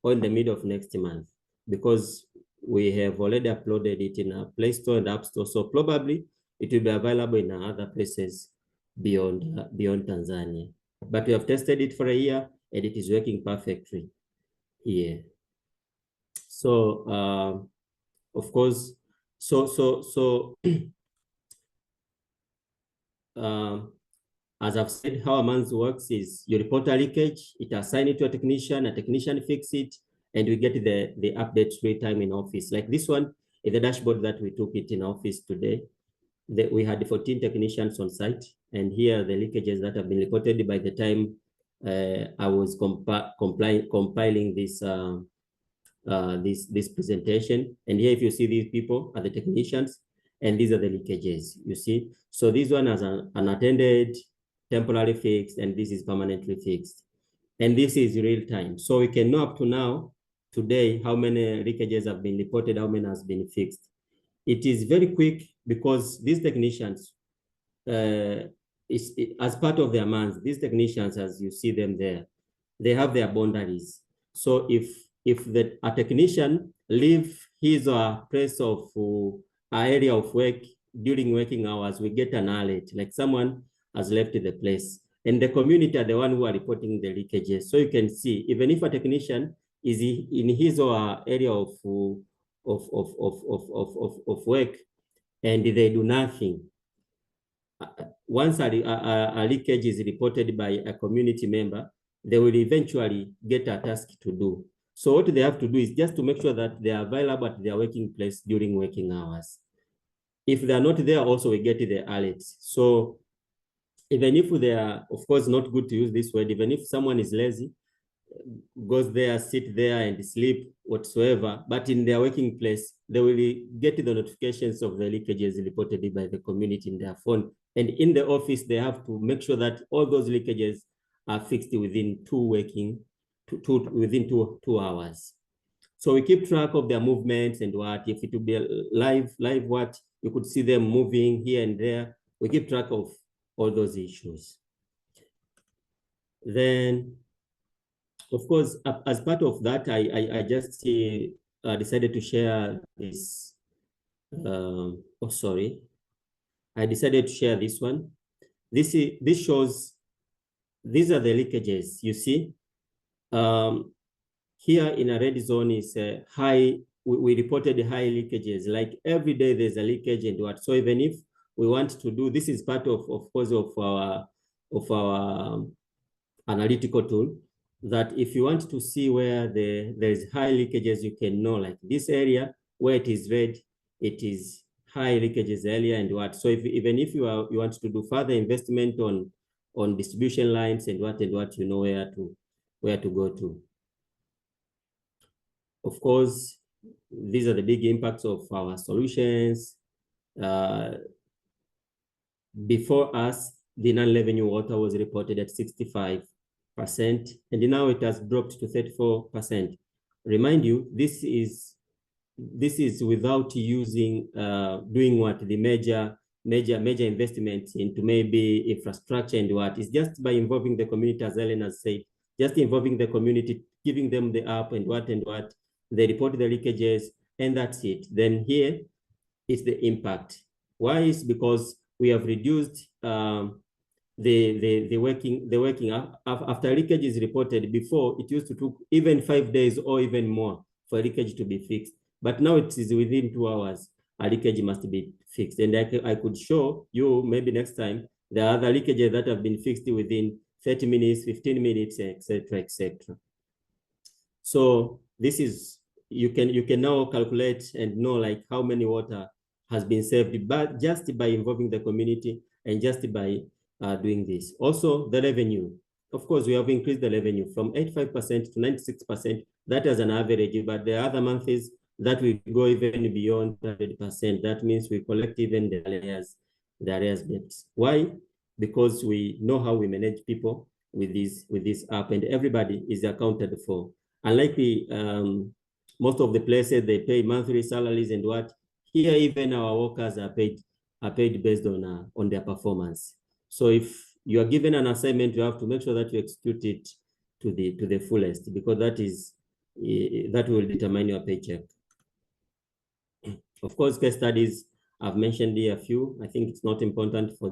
[SPEAKER 7] or in the middle of next month, because we have already uploaded it in a Play Store and App Store. So probably it will be available in other places beyond Tanzania. But we have tested it for a year and it is working perfectly here. So of course, as I've said, how Amanzi works is you report a leakage, it assigns it to a technician fixes it, and we get the updates real time in office. Like this one is the dashboard that we took it in office today. We had 14 technicians on site, and here are the leakages that have been reported by the time I was compiling this presentation. And here, if you see, these people are the technicians, and these are the leakages, you see. So this one has an unattended, temporary fixed, and this is permanently fixed. And this is real time. So we can know up to now, today, how many leakages have been reported, how many has been fixed. It is very quick because these technicians, as part of their months, these technicians, as you see them there, they have their boundaries. So if a technician leave his or her place of area of work during working hours, we get an alert, like someone has left the place. And the community are the one who are reporting the leakages. So you can see, even if a technician is in his or her area of work and they do nothing, once a leakage is reported by a community member, they will eventually get a task to do. So what they have to do is just to make sure that they are available at their working place during working hours. If they are not there, also we get the alerts. So even if they are, of course, not good to use this word, even if someone is lazy, goes there, sit there and sleep whatsoever, but in their working place, they will get the notifications of the leakages reported by the community in their phone. And in the office, they have to make sure that all those leakages are fixed within within two hours. So we keep track of their movements and what, if it will be live what, you could see them moving here and there. We keep track of all those issues. Then, of course, as part of that, I just decided to share this. I decided to share this one. This shows, these are the leakages, you see. Here in a red zone is high, we reported high leakages, like every day there's a leakage and what. So even if we want to do, this is part of course, of our analytical tool, that if you want to see where there's high leakages, you can know, like this area where it is red, it is high leakages area and what. So even if you want to do further investment on distribution lines and what, you know where to go to. Of course, these are the big impacts of our solutions. Before us, the non-revenue water was reported at 65%, and now it has dropped to 34%. Remind you, this is without using doing what, the major investments into maybe infrastructure and what. It's just by involving the community, as Ellen has said, just involving the community, giving them the app and what. They report the leakages, and that's it. Then here is the impact. Why? Is because we have reduced the working after leakage is reported. Before, it used to take even 5 days or even more for leakage to be fixed, but now it is within 2 hours. A leakage must be fixed, and I could show you maybe next time the other leakages that have been fixed within 30 minutes, 15 minutes, etc., etc. So this is, you can now calculate and know like how many water has been saved, but just by involving the community and just by doing this. Also, the revenue. Of course, we have increased the revenue from 85% to 96%. That is an average, but the other months that we go even beyond 100%. That means we collect even the arrears debts. Why? Because we know how we manage people with this app, and everybody is accounted for. Unlike most of the places, they pay monthly salaries and what. Here, even our workers are paid based on their performance. So if you are given an assignment, you have to make sure that you execute it to the fullest, because that will determine your paycheck. Of course, case studies, I've mentioned here a few. I think it's not important for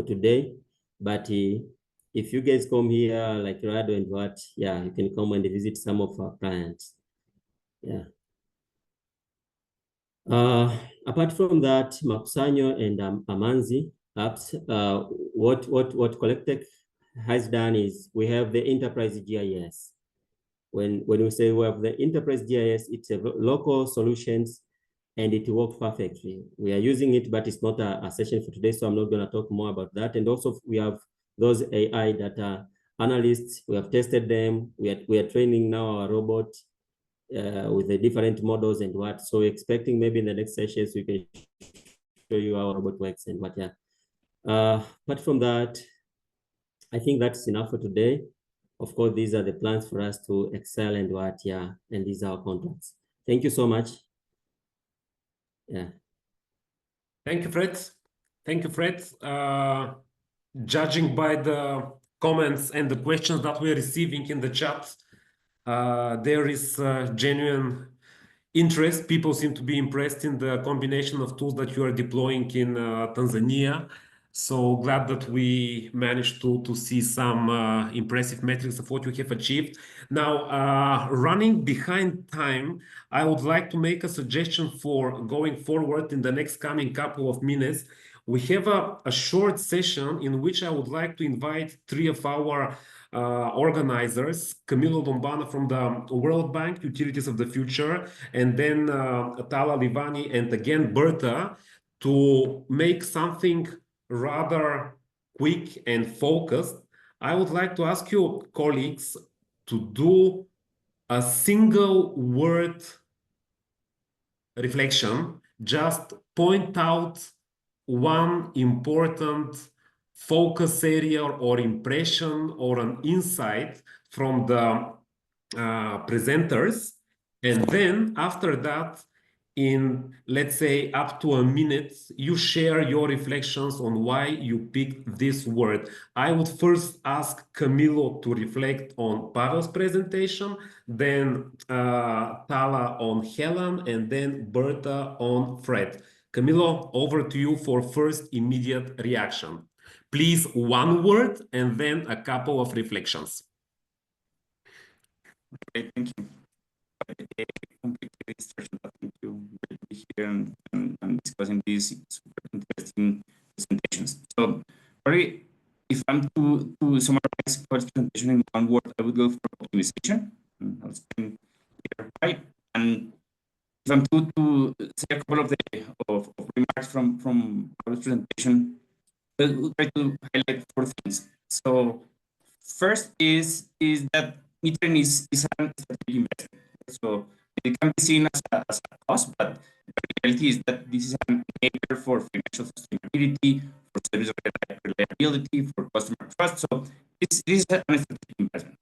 [SPEAKER 7] today, but if you guys come here like Rado and what, yeah, you can come and visit some of our clients. Yeah. Apart from that, Makusanyo and Amanzi apps, what Collectech has done is we have the enterprise GIS. When we say we have the enterprise GIS, it's a local solutions and it works perfectly. We are using it, but it's not a session for today, so I'm not going to talk more about that. And also we have those AI data analysts. We have tested them. We are training now our robot with the different models and what. So expecting maybe in the next sessions we can show you how our robot works and what. Yeah. Apart from that, I think that's enough for today. Of course, these are the plans for us to excel and what. Yeah, and these are our contracts. Thank you so much. Yeah.
[SPEAKER 2] Thank you, Fred. Thank you, Fred. Judging by the comments and the questions that we're receiving in the chat, there is genuine interest. People seem to be impressed in the combination of tools that you are deploying in Tanzania. So glad that we managed to see some impressive metrics of what you have achieved. Now, running behind time, I would like to make a suggestion for going forward in the next coming couple of minutes. we have a short session in which I would like to invite three of our organizers, Camilo Lombana from the World Bank, Utilities of the Future, and then Tala Livani and again Berta, to make something rather quick and focused. I would like to ask you, colleagues, to do a single word reflection, just point out one important focus area or impression or an insight from the presenters. And then after that, in, let's say, up to a minute, you share your reflections on why you picked this word. I would first ask Camilo to reflect on Pavel's presentation, then Tala on Helen, and then Berta on Fred. Camilo, over to you for first immediate reaction. Please, one word and then a couple of reflections.
[SPEAKER 8] Okay, thank you. Completely starting to be here and discussing these super interesting presentations. So, probably, if I'm to summarize Paul's presentation in one word, I would go for optimization. I'll explain here why. And if I'm to say a couple of remarks from Paul's presentation, I will try to highlight four things. So, first is that metering is an strategic investment. So it can be seen as a cost, but the reality is that this is an enabler for financial sustainability, for service reliability, for customer trust. So this is an strategic investment.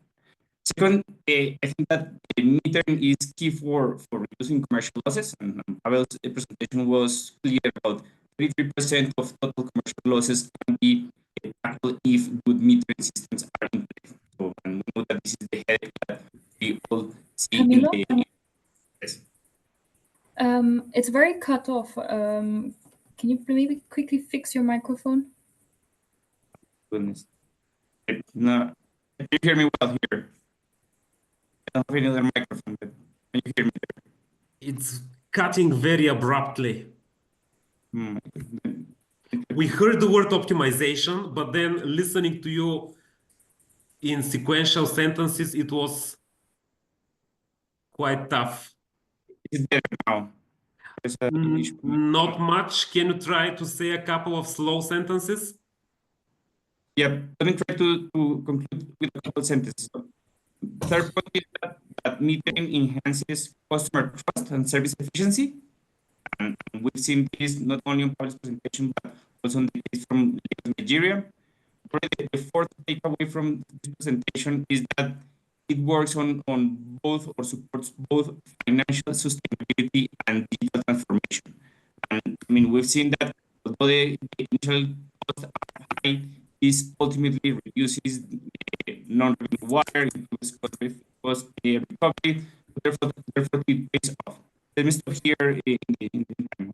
[SPEAKER 8] Second, I think that metering is key for reducing commercial losses, and Pavel's presentation was clear about 33% of total commercial losses can be tackled if good metering systems are in place. So, and we know that this is the headache that we all see
[SPEAKER 4] Camilo?
[SPEAKER 8] in the. Yes.
[SPEAKER 4] It's very cut off. Can you maybe quickly fix your microphone?
[SPEAKER 8] Goodness. No, can you hear me well here? I don't have any other microphone, but can you hear me there?
[SPEAKER 2] It's cutting very abruptly. We heard the word optimization, but then listening to you in sequential sentences, it was quite tough.
[SPEAKER 8] It's better now.
[SPEAKER 2] Not much. Can you try to say a couple of slow sentences?
[SPEAKER 8] Yeah, let me try to conclude with a couple of sentences. Third point is that metering enhances customer trust and service efficiency. And we've seen this not only on Paul's presentation, but also in the case from Nigeria. Probably the fourth takeaway from this presentation is that it works on both or supports both financial sustainability and digital transformation. And I mean, we've seen that although the initial costs are high, this ultimately reduces non-revenue water, improves cost recovery, therefore it pays off. Let me stop here in the time.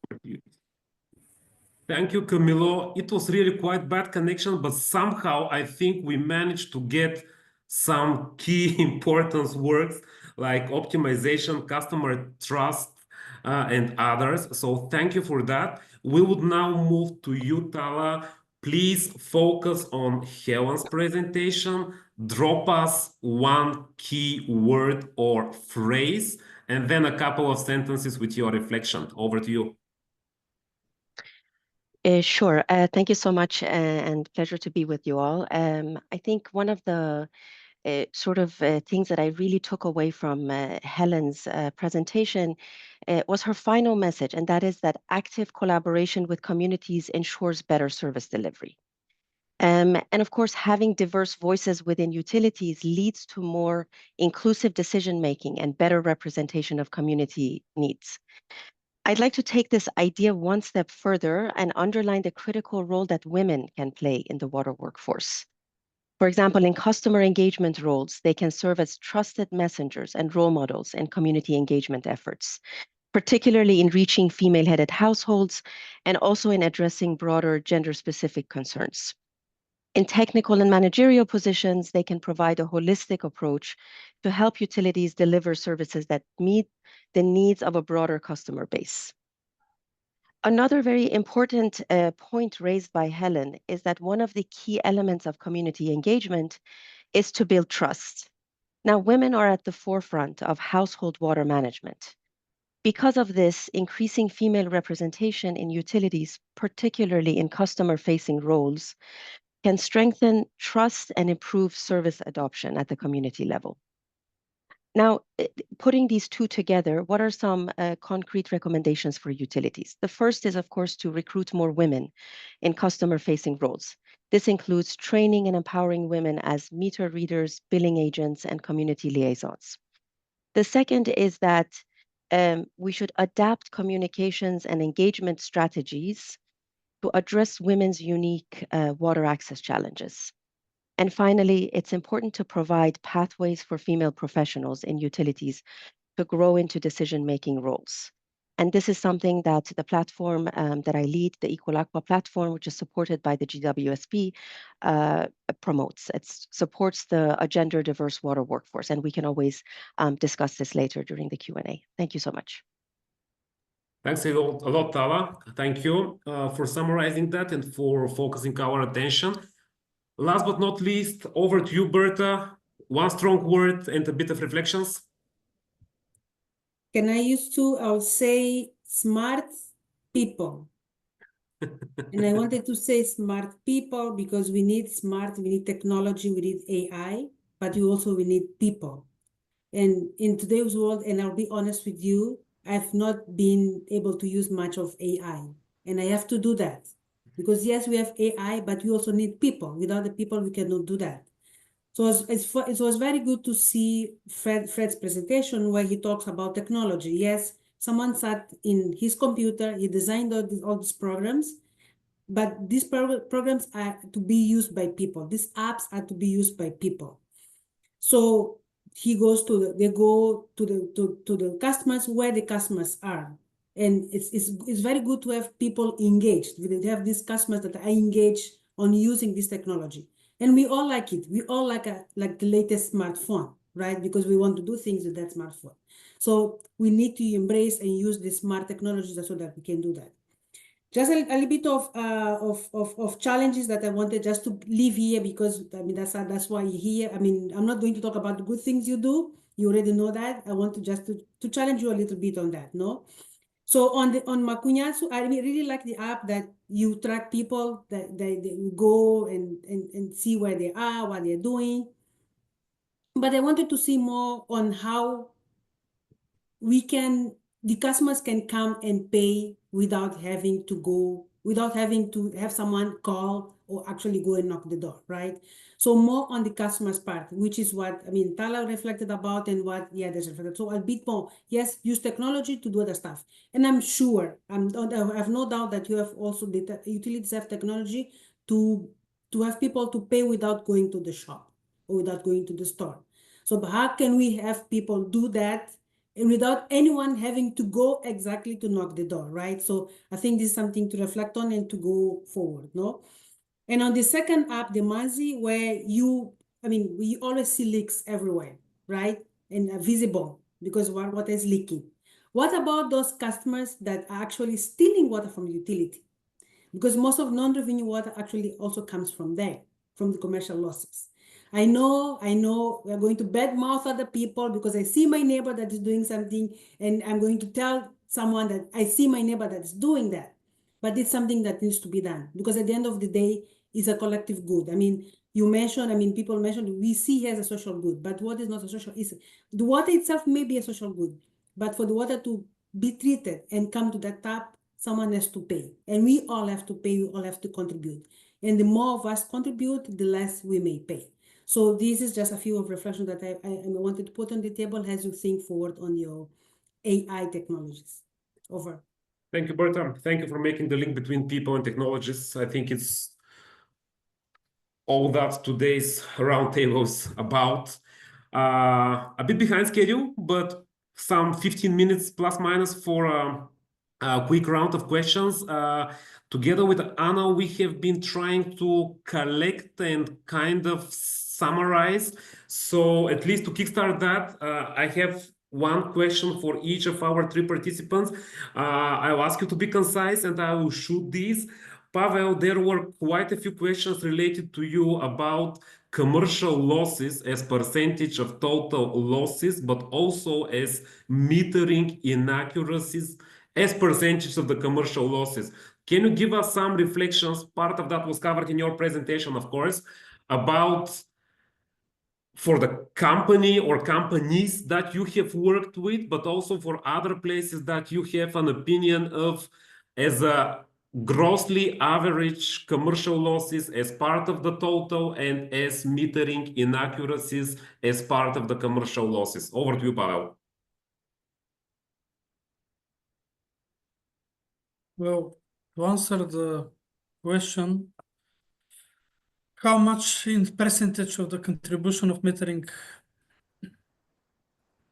[SPEAKER 2] Thank you, Camilo. It was really quite bad connection, but somehow I think we managed to get some key importance words like optimization, customer trust, and others. So thank you for that. We would now move to you, Tala. Please focus on Helen's presentation. Drop us one key word or phrase, and then a couple of sentences with your reflection. Over to you.
[SPEAKER 9] Sure. Thank you so much, and pleasure to be with you all. I think one of the things that I really took away from Helen's presentation was her final message, and that is that active collaboration with communities ensures better service delivery. And of course, having diverse voices within utilities leads to more inclusive decision-making and better representation of community needs. I'd like to take this idea one step further and underline the critical role that women can play in the water workforce. For example, in customer engagement roles, they can serve as trusted messengers and role models in community engagement efforts, particularly in reaching female-headed households and also in addressing broader gender-specific concerns. In technical and managerial positions, they can provide a holistic approach to help utilities deliver services that meet the needs of a broader customer base. Another very important point raised by Helen is that one of the key elements of community engagement is to build trust. Now, women are at the forefront of household water management. Because of this, increasing female representation in utilities, particularly in customer-facing roles, can strengthen trust and improve service adoption at the community level. Now, putting these two together, what are some concrete recommendations for utilities? The first is, of course, to recruit more women in customer-facing roles. This includes training and empowering women as meter readers, billing agents, and community liaisons. The second is that we should adapt communications and engagement strategies to address women's unique water access challenges. And finally, it's important to provide pathways for female professionals in utilities to grow into decision-making roles. And this is something that the platform that I lead, the Equal Aqua platform, which is supported by the GWSP, promotes. It supports a gender diverse water workforce, and we can always discuss this later during the Q&A. Thank you so much.
[SPEAKER 2] Thanks a lot, Tala. Thank you for summarizing that and for focusing our attention. Last but not least, over to you, Berta. One strong word and a bit of reflections.
[SPEAKER 1] Can I use two? I'll say smart people. And I wanted to say smart people because we need technology, we need AI, but we need people. And in today's world, and I'll be honest with you, I've not been able to use much of AI. And I have to do that. Because yes, we have AI, but we also need people. Without the people, we cannot do that. So it was very good to see Fred's presentation where he talks about technology. Yes, someone sat in his computer, he designed all these programs, but these programs are to be used by people. These apps are to be used by people. So they go to the customers where the customers are. And it's very good to have people engaged. They have these customers that are engaged on using this technology. And we all like it. We all like the latest smartphone, right? Because we want to do things with that smartphone. So we need to embrace and use the smart technologies so that we can do that. Just a little bit of challenges that I wanted just to leave here because I mean that's why you're here. I mean, I'm not going to talk about the good things you do. You already know that. I want to just to challenge you a little bit on that, no? So on Makunyasu, I really like the app that you track people that they go and see where they are, what they're doing. But I wanted to see more on how the customers can come and pay without having to have someone call or actually go and knock the door, right? So more on the customer's part, which is what, I mean, Tala reflected about and what, there's reflected. So a bit more, yes, use technology to do other stuff. And I'm sure, I have no doubt that you have also, the utilities have technology to have people to pay without going to the shop or without going to the store. So how can we have people do that and without anyone having to go exactly to knock the door, right? So I think this is something to reflect on and to go forward, no? And on the second app, the Manzi, where we always see leaks everywhere, right? And visible because what is leaking. What about those customers that are actually stealing water from the utility? Because most of non-revenue water actually also comes from there, from the commercial losses. I know we're going to badmouth other people because I see my neighbor that is doing something and I'm going to tell someone that I see my neighbor that is doing that. But it's something that needs to be done because at the end of the day, it's a collective good. I mean, people mentioned we see here as a social good, but what is not a social is the water itself may be a social good, but for the water to be treated and come to that tap, someone has to pay. And we all have to pay, we all have to contribute. And the more of us contribute, the less we may pay. So this is just a few of reflections that I wanted to put on the table as you think forward on your AI technologies. Over.
[SPEAKER 2] Thank you, Berta. Thank you for making the link between people and technologies. I think it's all that today's roundtable is about. A bit behind schedule, but some 15 minutes plus minus for a quick round of questions. Together with Anna, we have been trying to collect and kind of summarize. So at least to kickstart that, I have one question for each of our three participants. I'll ask you to be concise and I will shoot these. Pavel, there were quite a few questions related to you about commercial losses as percentage of total losses, but also as metering inaccuracies as percentage of the commercial losses. Can you give us some reflections? Part of that was covered in your presentation, of course, about for the company or companies that you have worked with, but also for other places that you have an opinion of as a grossly average commercial losses as part of the total and as metering inaccuracies as part of the commercial losses. Over to you, Pavel.
[SPEAKER 3] Well, to answer the question, how much in percentage of the contribution of metering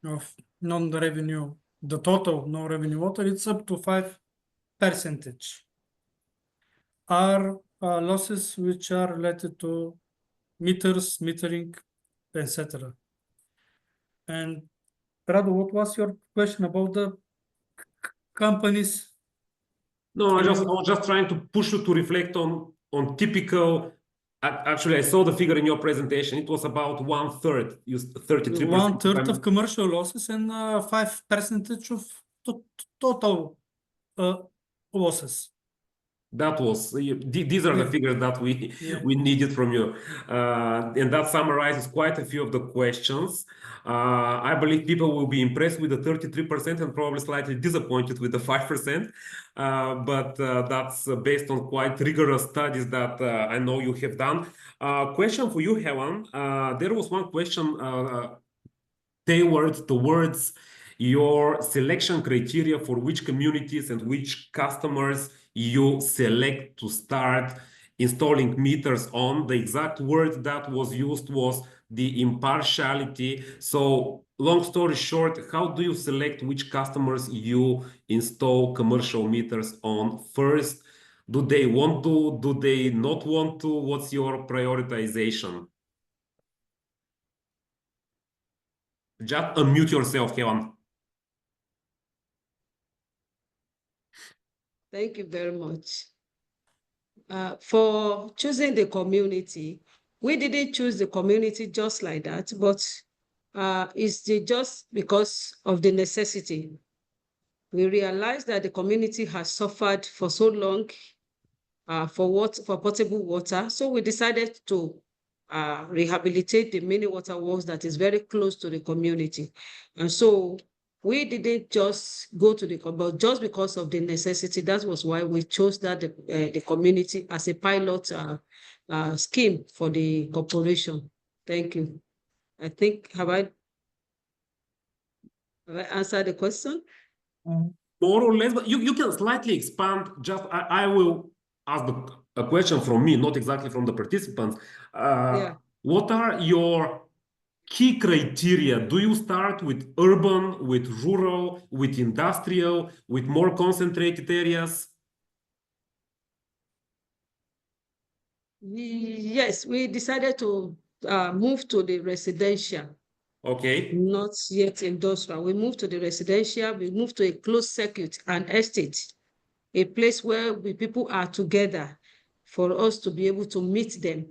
[SPEAKER 3] of non-revenue, the total non-revenue water, it's up to 5%. Are losses which are related to meters, metering, etc. And Radu, what was your question about the companies?
[SPEAKER 2] No, I was just trying to push you to reflect on typical. Actually, I saw the figure in your presentation. It was about 1/3, 33%.
[SPEAKER 3] 1/3 of commercial losses and 5% of total losses.
[SPEAKER 2] That was these are the figures that we needed from you, and that summarizes quite a few of the questions. I believe people will be impressed with the 33% and probably slightly disappointed with the 5%, but that's based on quite rigorous studies that I know you have done. Question for you, Helen. There was one question tailored towards your selection criteria for which communities and which customers you select to start installing meters on. The exact word that was used was the impartiality. So long story short, how do you select which customers you install commercial meters on first? Do they want to? Do they not want to? What's your prioritization? Just unmute yourself, Helen.
[SPEAKER 6] Thank you very much. For choosing the community, we didn't choose the community just like that, but it's just because of the necessity. We realized that the community has suffered for so long for potable water, so we decided to rehabilitate the mini water works that is very close to the community. And so we didn't just go to the, but just because of the necessity, that was why we chose that the community as a pilot scheme for the corporation. Thank you. I think, have I answered the question?
[SPEAKER 2] More or less, but you can slightly expand. Just I will ask a question from me, not exactly from the participants. What are your key criteria? Do you start with urban, with rural, with industrial, with more concentrated areas?
[SPEAKER 6] Yes, we decided to move to the residential.
[SPEAKER 2] Okay.
[SPEAKER 6] Not yet industrial. We moved to the residential. We moved to a closed circuit, an estate, a place where people are together for us to be able to meet them.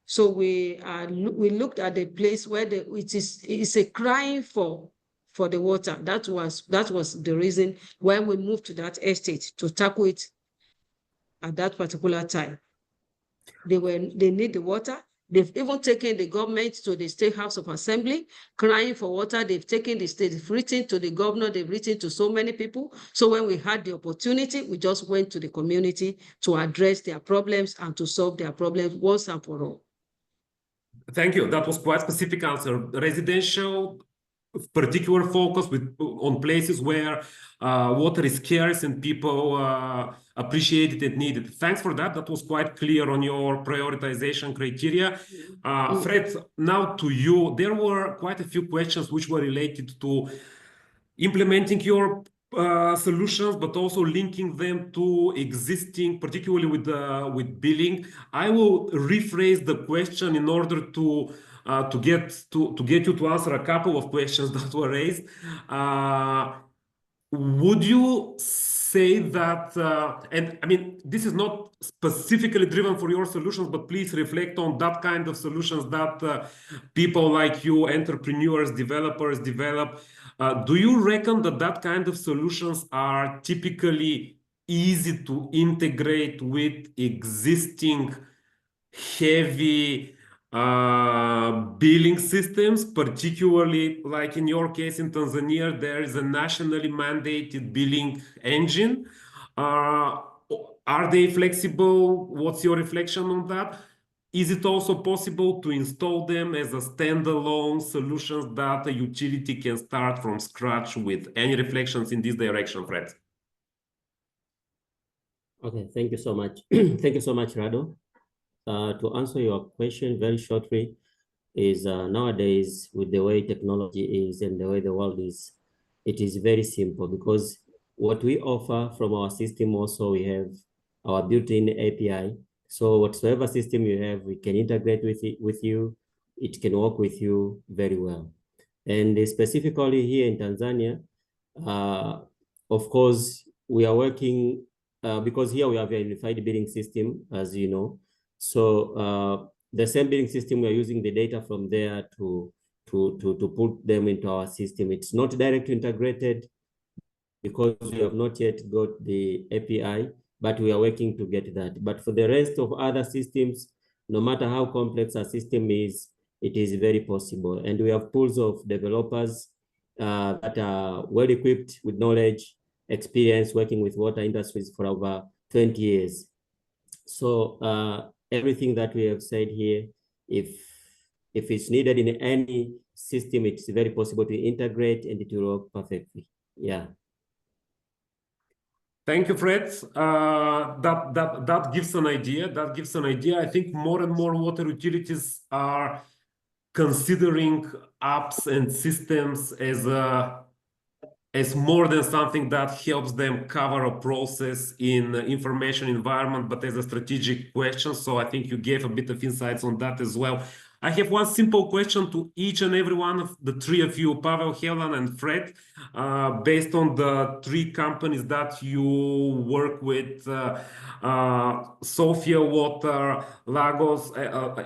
[SPEAKER 6] So we looked at the place where it's a crying for the water. That was the reason why we moved to that estate to tackle it at that particular time. They need the water. They've even taken the government to the State House of Assembly, crying for water. They've taken the state, they've written to the governor, they've written to so many people. So when we had the opportunity, we just went to the community to address their problems and to solve their problems once and for all.
[SPEAKER 2] Thank you. That was quite a specific answer. Residential, particular focus on places where water is scarce and people appreciate it and need it. Thanks for that. That was quite clear on your prioritization criteria. Fred, now to you. There were quite a few questions which were related to implementing your solutions, but also linking them to existing, particularly with billing. I will rephrase the question in order to to get you to answer a couple of questions that were raised. Would you say that, and I mean, this is not specifically driven for your solutions, but please reflect on that kind of solutions that people like you, entrepreneurs, developers develop. Do you reckon that that kind of solutions are typically easy to integrate with existing heavy billing systems, particularly like in your case in Tanzania, there is a nationally mandated billing engine. Are they flexible? What's your reflection on that? Is it also possible to install them as a standalone solutions that a utility can start from scratch with? Any reflections in this direction, Fred?
[SPEAKER 7] Okay, thank you so much. Thank you so much, Rado. To answer your question very shortly, is nowadays with the way technology is and the way the world is, it is very simple because what we offer from our system also, we have our built-in API. So whatsoever system you have, we can integrate with you. It can work with you very well. And specifically here in Tanzania, of course, we are working because here we have a unified billing system, as you know. So the same billing system, we are using the data from there to put them into our system. It's not directly integrated because we have not yet got the API, but we are working to get that. But for the rest of other systems, no matter how complex a system is, it is very possible. And we have pools of developers that are well equipped with knowledge, experience working with water industries for over 20 years. So everything that we have said here, if it's needed in any system, it's very possible to integrate and it will work perfectly. Yeah.
[SPEAKER 2] Thank you, Fred. That gives an idea. That gives an idea. I think more and more water utilities are considering apps and systems as more than something that helps them cover a process in information environment, but as a strategic question. So I think you gave a bit of insights on that as well. I have one simple question to each and every one of the three of you, Pavel, Helen, and Fred, based on the three companies that you work with, Sofia Water, Lagos,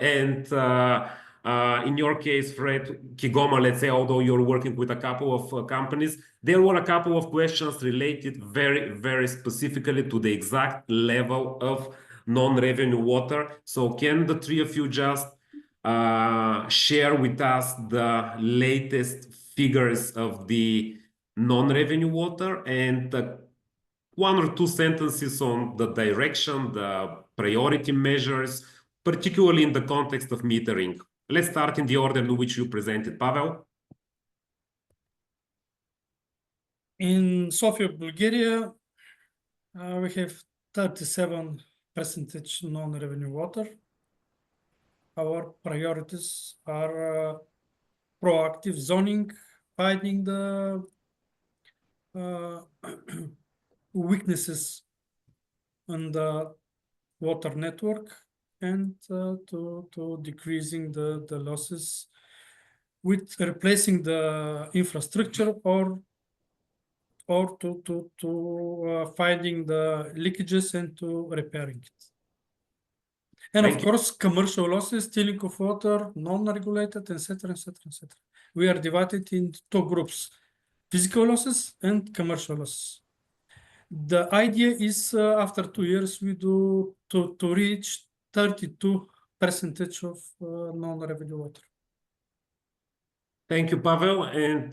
[SPEAKER 2] and in your case, Fred, Kigoma, let's say, although you're working with a couple of companies, there were a couple of questions related very, very specifically to the exact level of non-revenue water. So can the three of you just share with us the latest figures of the non-revenue water and one or two sentences on the direction, the priority measures, particularly in the context of metering? Let's start in the order in which you presented. Pavel?
[SPEAKER 3] In Sofia, Bulgaria, we have 37% non-revenue water. Our priorities are proactive zoning, finding the weaknesses in the water network, and to decreasing the losses with replacing the infrastructure or to finding the leakages and to repairing it. And of course, commercial losses, stealing of water, non-regulated, etc., etc., etc. We are divided into two groups: physical losses and commercial losses. The idea is after 2 years, we do to reach 32% of non-revenue water.
[SPEAKER 2] Thank you, Pavel. And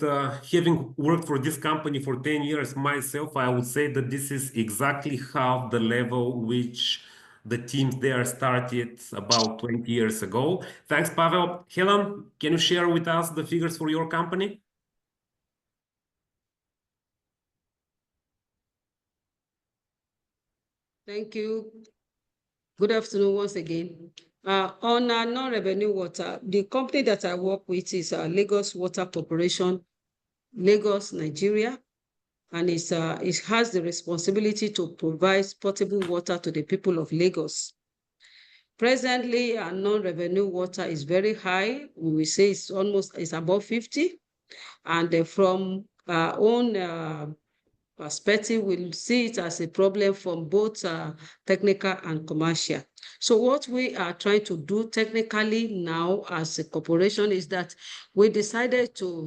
[SPEAKER 2] having worked for this company for 10 years myself, I would say that this is exactly half the level which the teams there started about 20 years ago. Thanks, Pavel. Helen, can you share with us the figures for your company?
[SPEAKER 6] Thank you. Good afternoon once again. On non-revenue water, the company that I work with is Lagos Water Corporation, Lagos, Nigeria, and it has the responsibility to provide potable water to the people of Lagos. Presently, our non-revenue water is very high. We will say it's above 50. And from our own perspective, we'll see it as a problem from both technical and commercial. So what we are trying to do technically now as a corporation is that we decided to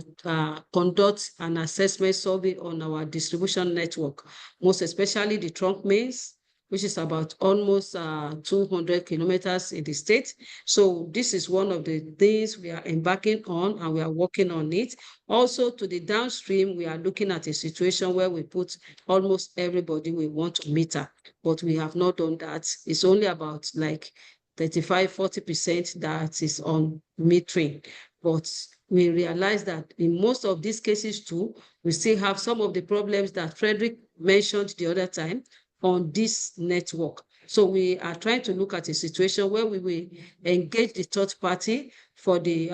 [SPEAKER 6] conduct an assessment survey on our distribution network, most especially the trunk mains, which is about almost 200 kilometers in the state. So this is one of the things we are embarking on, and we are working on it. Also, to the downstream, we are looking at a situation where we put almost everybody we want to meter, but we have not done that. It's only about like 35–40% that is on metering. But we realize that in most of these cases too, we still have some of the problems that Frederick mentioned the other time on this network. So we are trying to look at a situation where we will engage the third party for the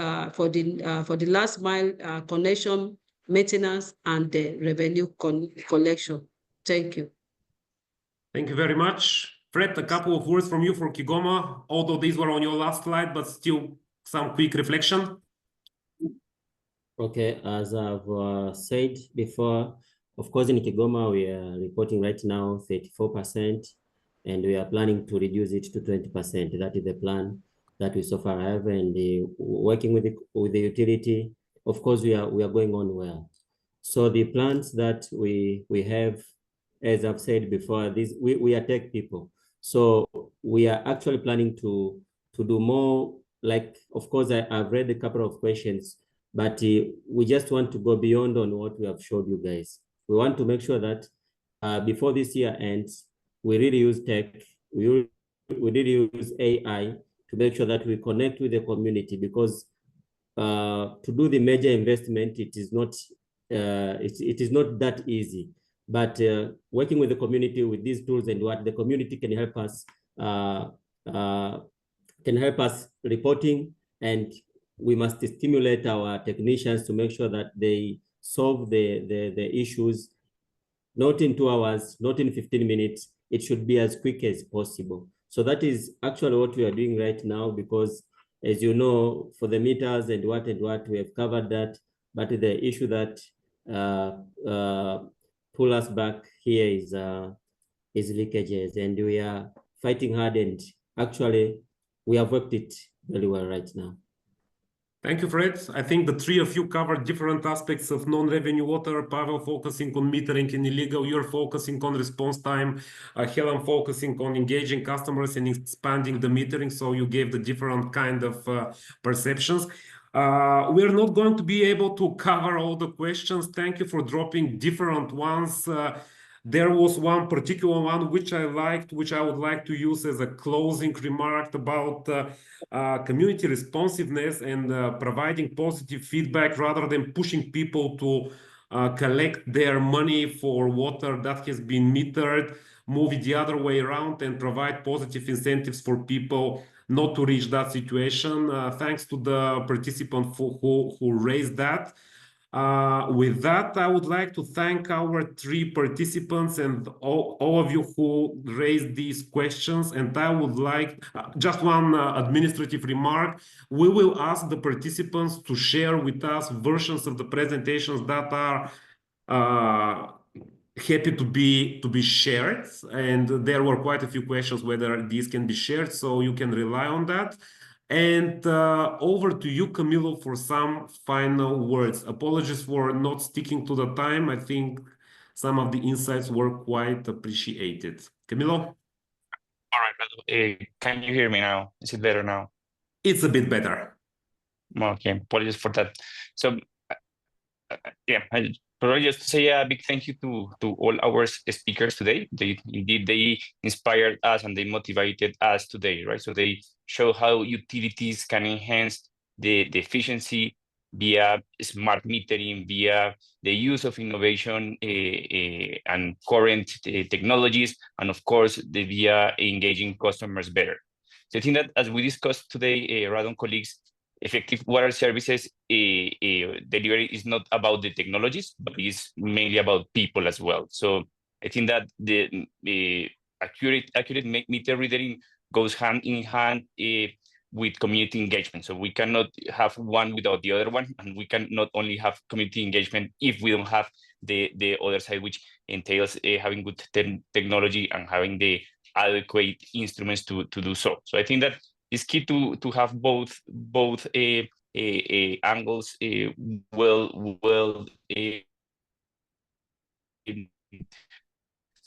[SPEAKER 6] last mile connection, maintenance, and the revenue collection. Thank you.
[SPEAKER 2] Thank you very much. Fred, a couple of words from you for Kigoma, although these were on your last slide, but still some quick reflection.
[SPEAKER 7] Okay, as I've said before, of course, in Kigoma, we are reporting right now 34%, and we are planning to reduce it to 20%. That is the plan that we so far have, and working with the utility, of course, we are going on well. So the plans that we have, as I've said before, we are tech people. So we are actually planning to do more, like, of course, I've read a couple of questions, but we just want to go beyond on what we have showed you guys. We want to make sure that before this year ends, we really use tech, we really use AI to make sure that we connect with the community, because to do the major investment, it is not that easy. But working with the community with these tools and what the community can help us reporting, and we must stimulate our technicians to make sure that they solve the issues, not in 2 hours, not in 15 minutes. It should be as quick as possible. So that is actually what we are doing right now, because as you know, for the meters and what we have covered that, but the issue that pull us back here is leakages, and we are fighting hard, and actually we have worked it very well right now.
[SPEAKER 2] Thank you, Fred. I think the three of you covered different aspects of non-revenue water. Pavel focusing on metering and illegal. You're focusing on response time. Helen focusing on engaging customers and expanding the metering. So you gave the different kind of perceptions. We're not going to be able to cover all the questions. Thank you for dropping different ones. There was one particular one which I liked, which I would like to use as a closing remark about community responsiveness and providing positive feedback rather than pushing people to collect their money for water that has been metered, move it the other way around and provide positive incentives for people not to reach that situation. Thanks to the participant who raised that. With that, I would like to thank our three participants and all of you who raised these questions. And I would like just one administrative remark. We will ask the participants to share with us versions of the presentations that are happy to be shared. And there were quite a few questions whether these can be shared, so you can rely on that. And over to you, Camilo, for some final words. Apologies for not sticking to the time. I think some of the insights were quite appreciated. Camilo?
[SPEAKER 10] All right, can you hear me now? Is it better now?
[SPEAKER 2] It's a bit better.
[SPEAKER 10] Okay, apologies for that. So, yeah, I probably just say a big thank you to all our speakers today. They inspired us and they motivated us today, right? So they show how utilities can enhance the efficiency via smart metering, via the use of innovation and current technologies, and of course, via engaging customers better. So I think that as we discussed today, Radon colleagues, effective water services delivery is not about the technologies, but is mainly about people as well. So I think that the accurate meter reading goes hand in hand with community engagement. So we cannot have one without the other one, and we can not only have community engagement if we don't have the other side, which entails having good technology and having the adequate instruments to do so. So I think that it's key to have both angles well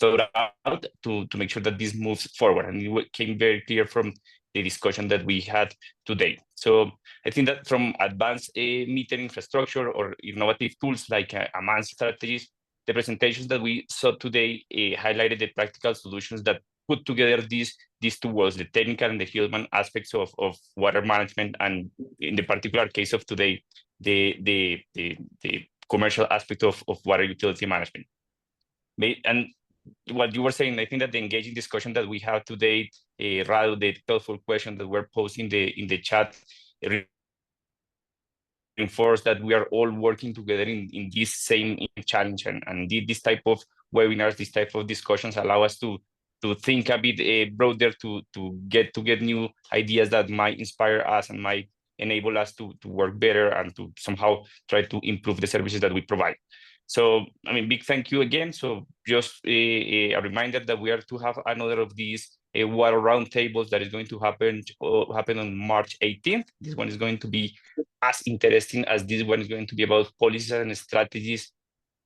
[SPEAKER 10] thought out to make sure that this moves forward. And it came very clear from the discussion that we had today. So I think that from advanced meter infrastructure or innovative tools like AMAN strategies, the presentations that we saw today highlighted the practical solutions that put together these two worlds, the technical and the human aspects of water management, and in the particular case of today, the commercial aspect of water utility management. And what you were saying, I think that the engaging discussion that we have today, Radu, the thoughtful question that we're posing in the chat, reinforce that we are all working together in this same challenge, and this type of webinars, this type of discussions allow us to think a bit broader, to get new ideas that might inspire us and might enable us to work better and to somehow try to improve the services that we provide. So, I mean, big thank you again. So just a reminder that we are to have another of these water roundtables that is going to happen on March 18th. This one is going to be as interesting as this one is going to be about policies and strategies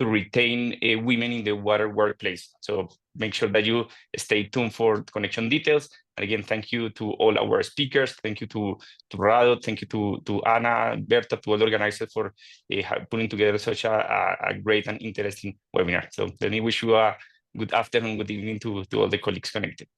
[SPEAKER 10] to retain women in the water workplace. So make sure that you stay tuned for connection details. And again, thank you to all our speakers. Thank you to Rado. Thank you to Ana, Berta, to all the organizers for putting together such a great and interesting webinar. So let me wish you a good afternoon, good evening to all the colleagues connected.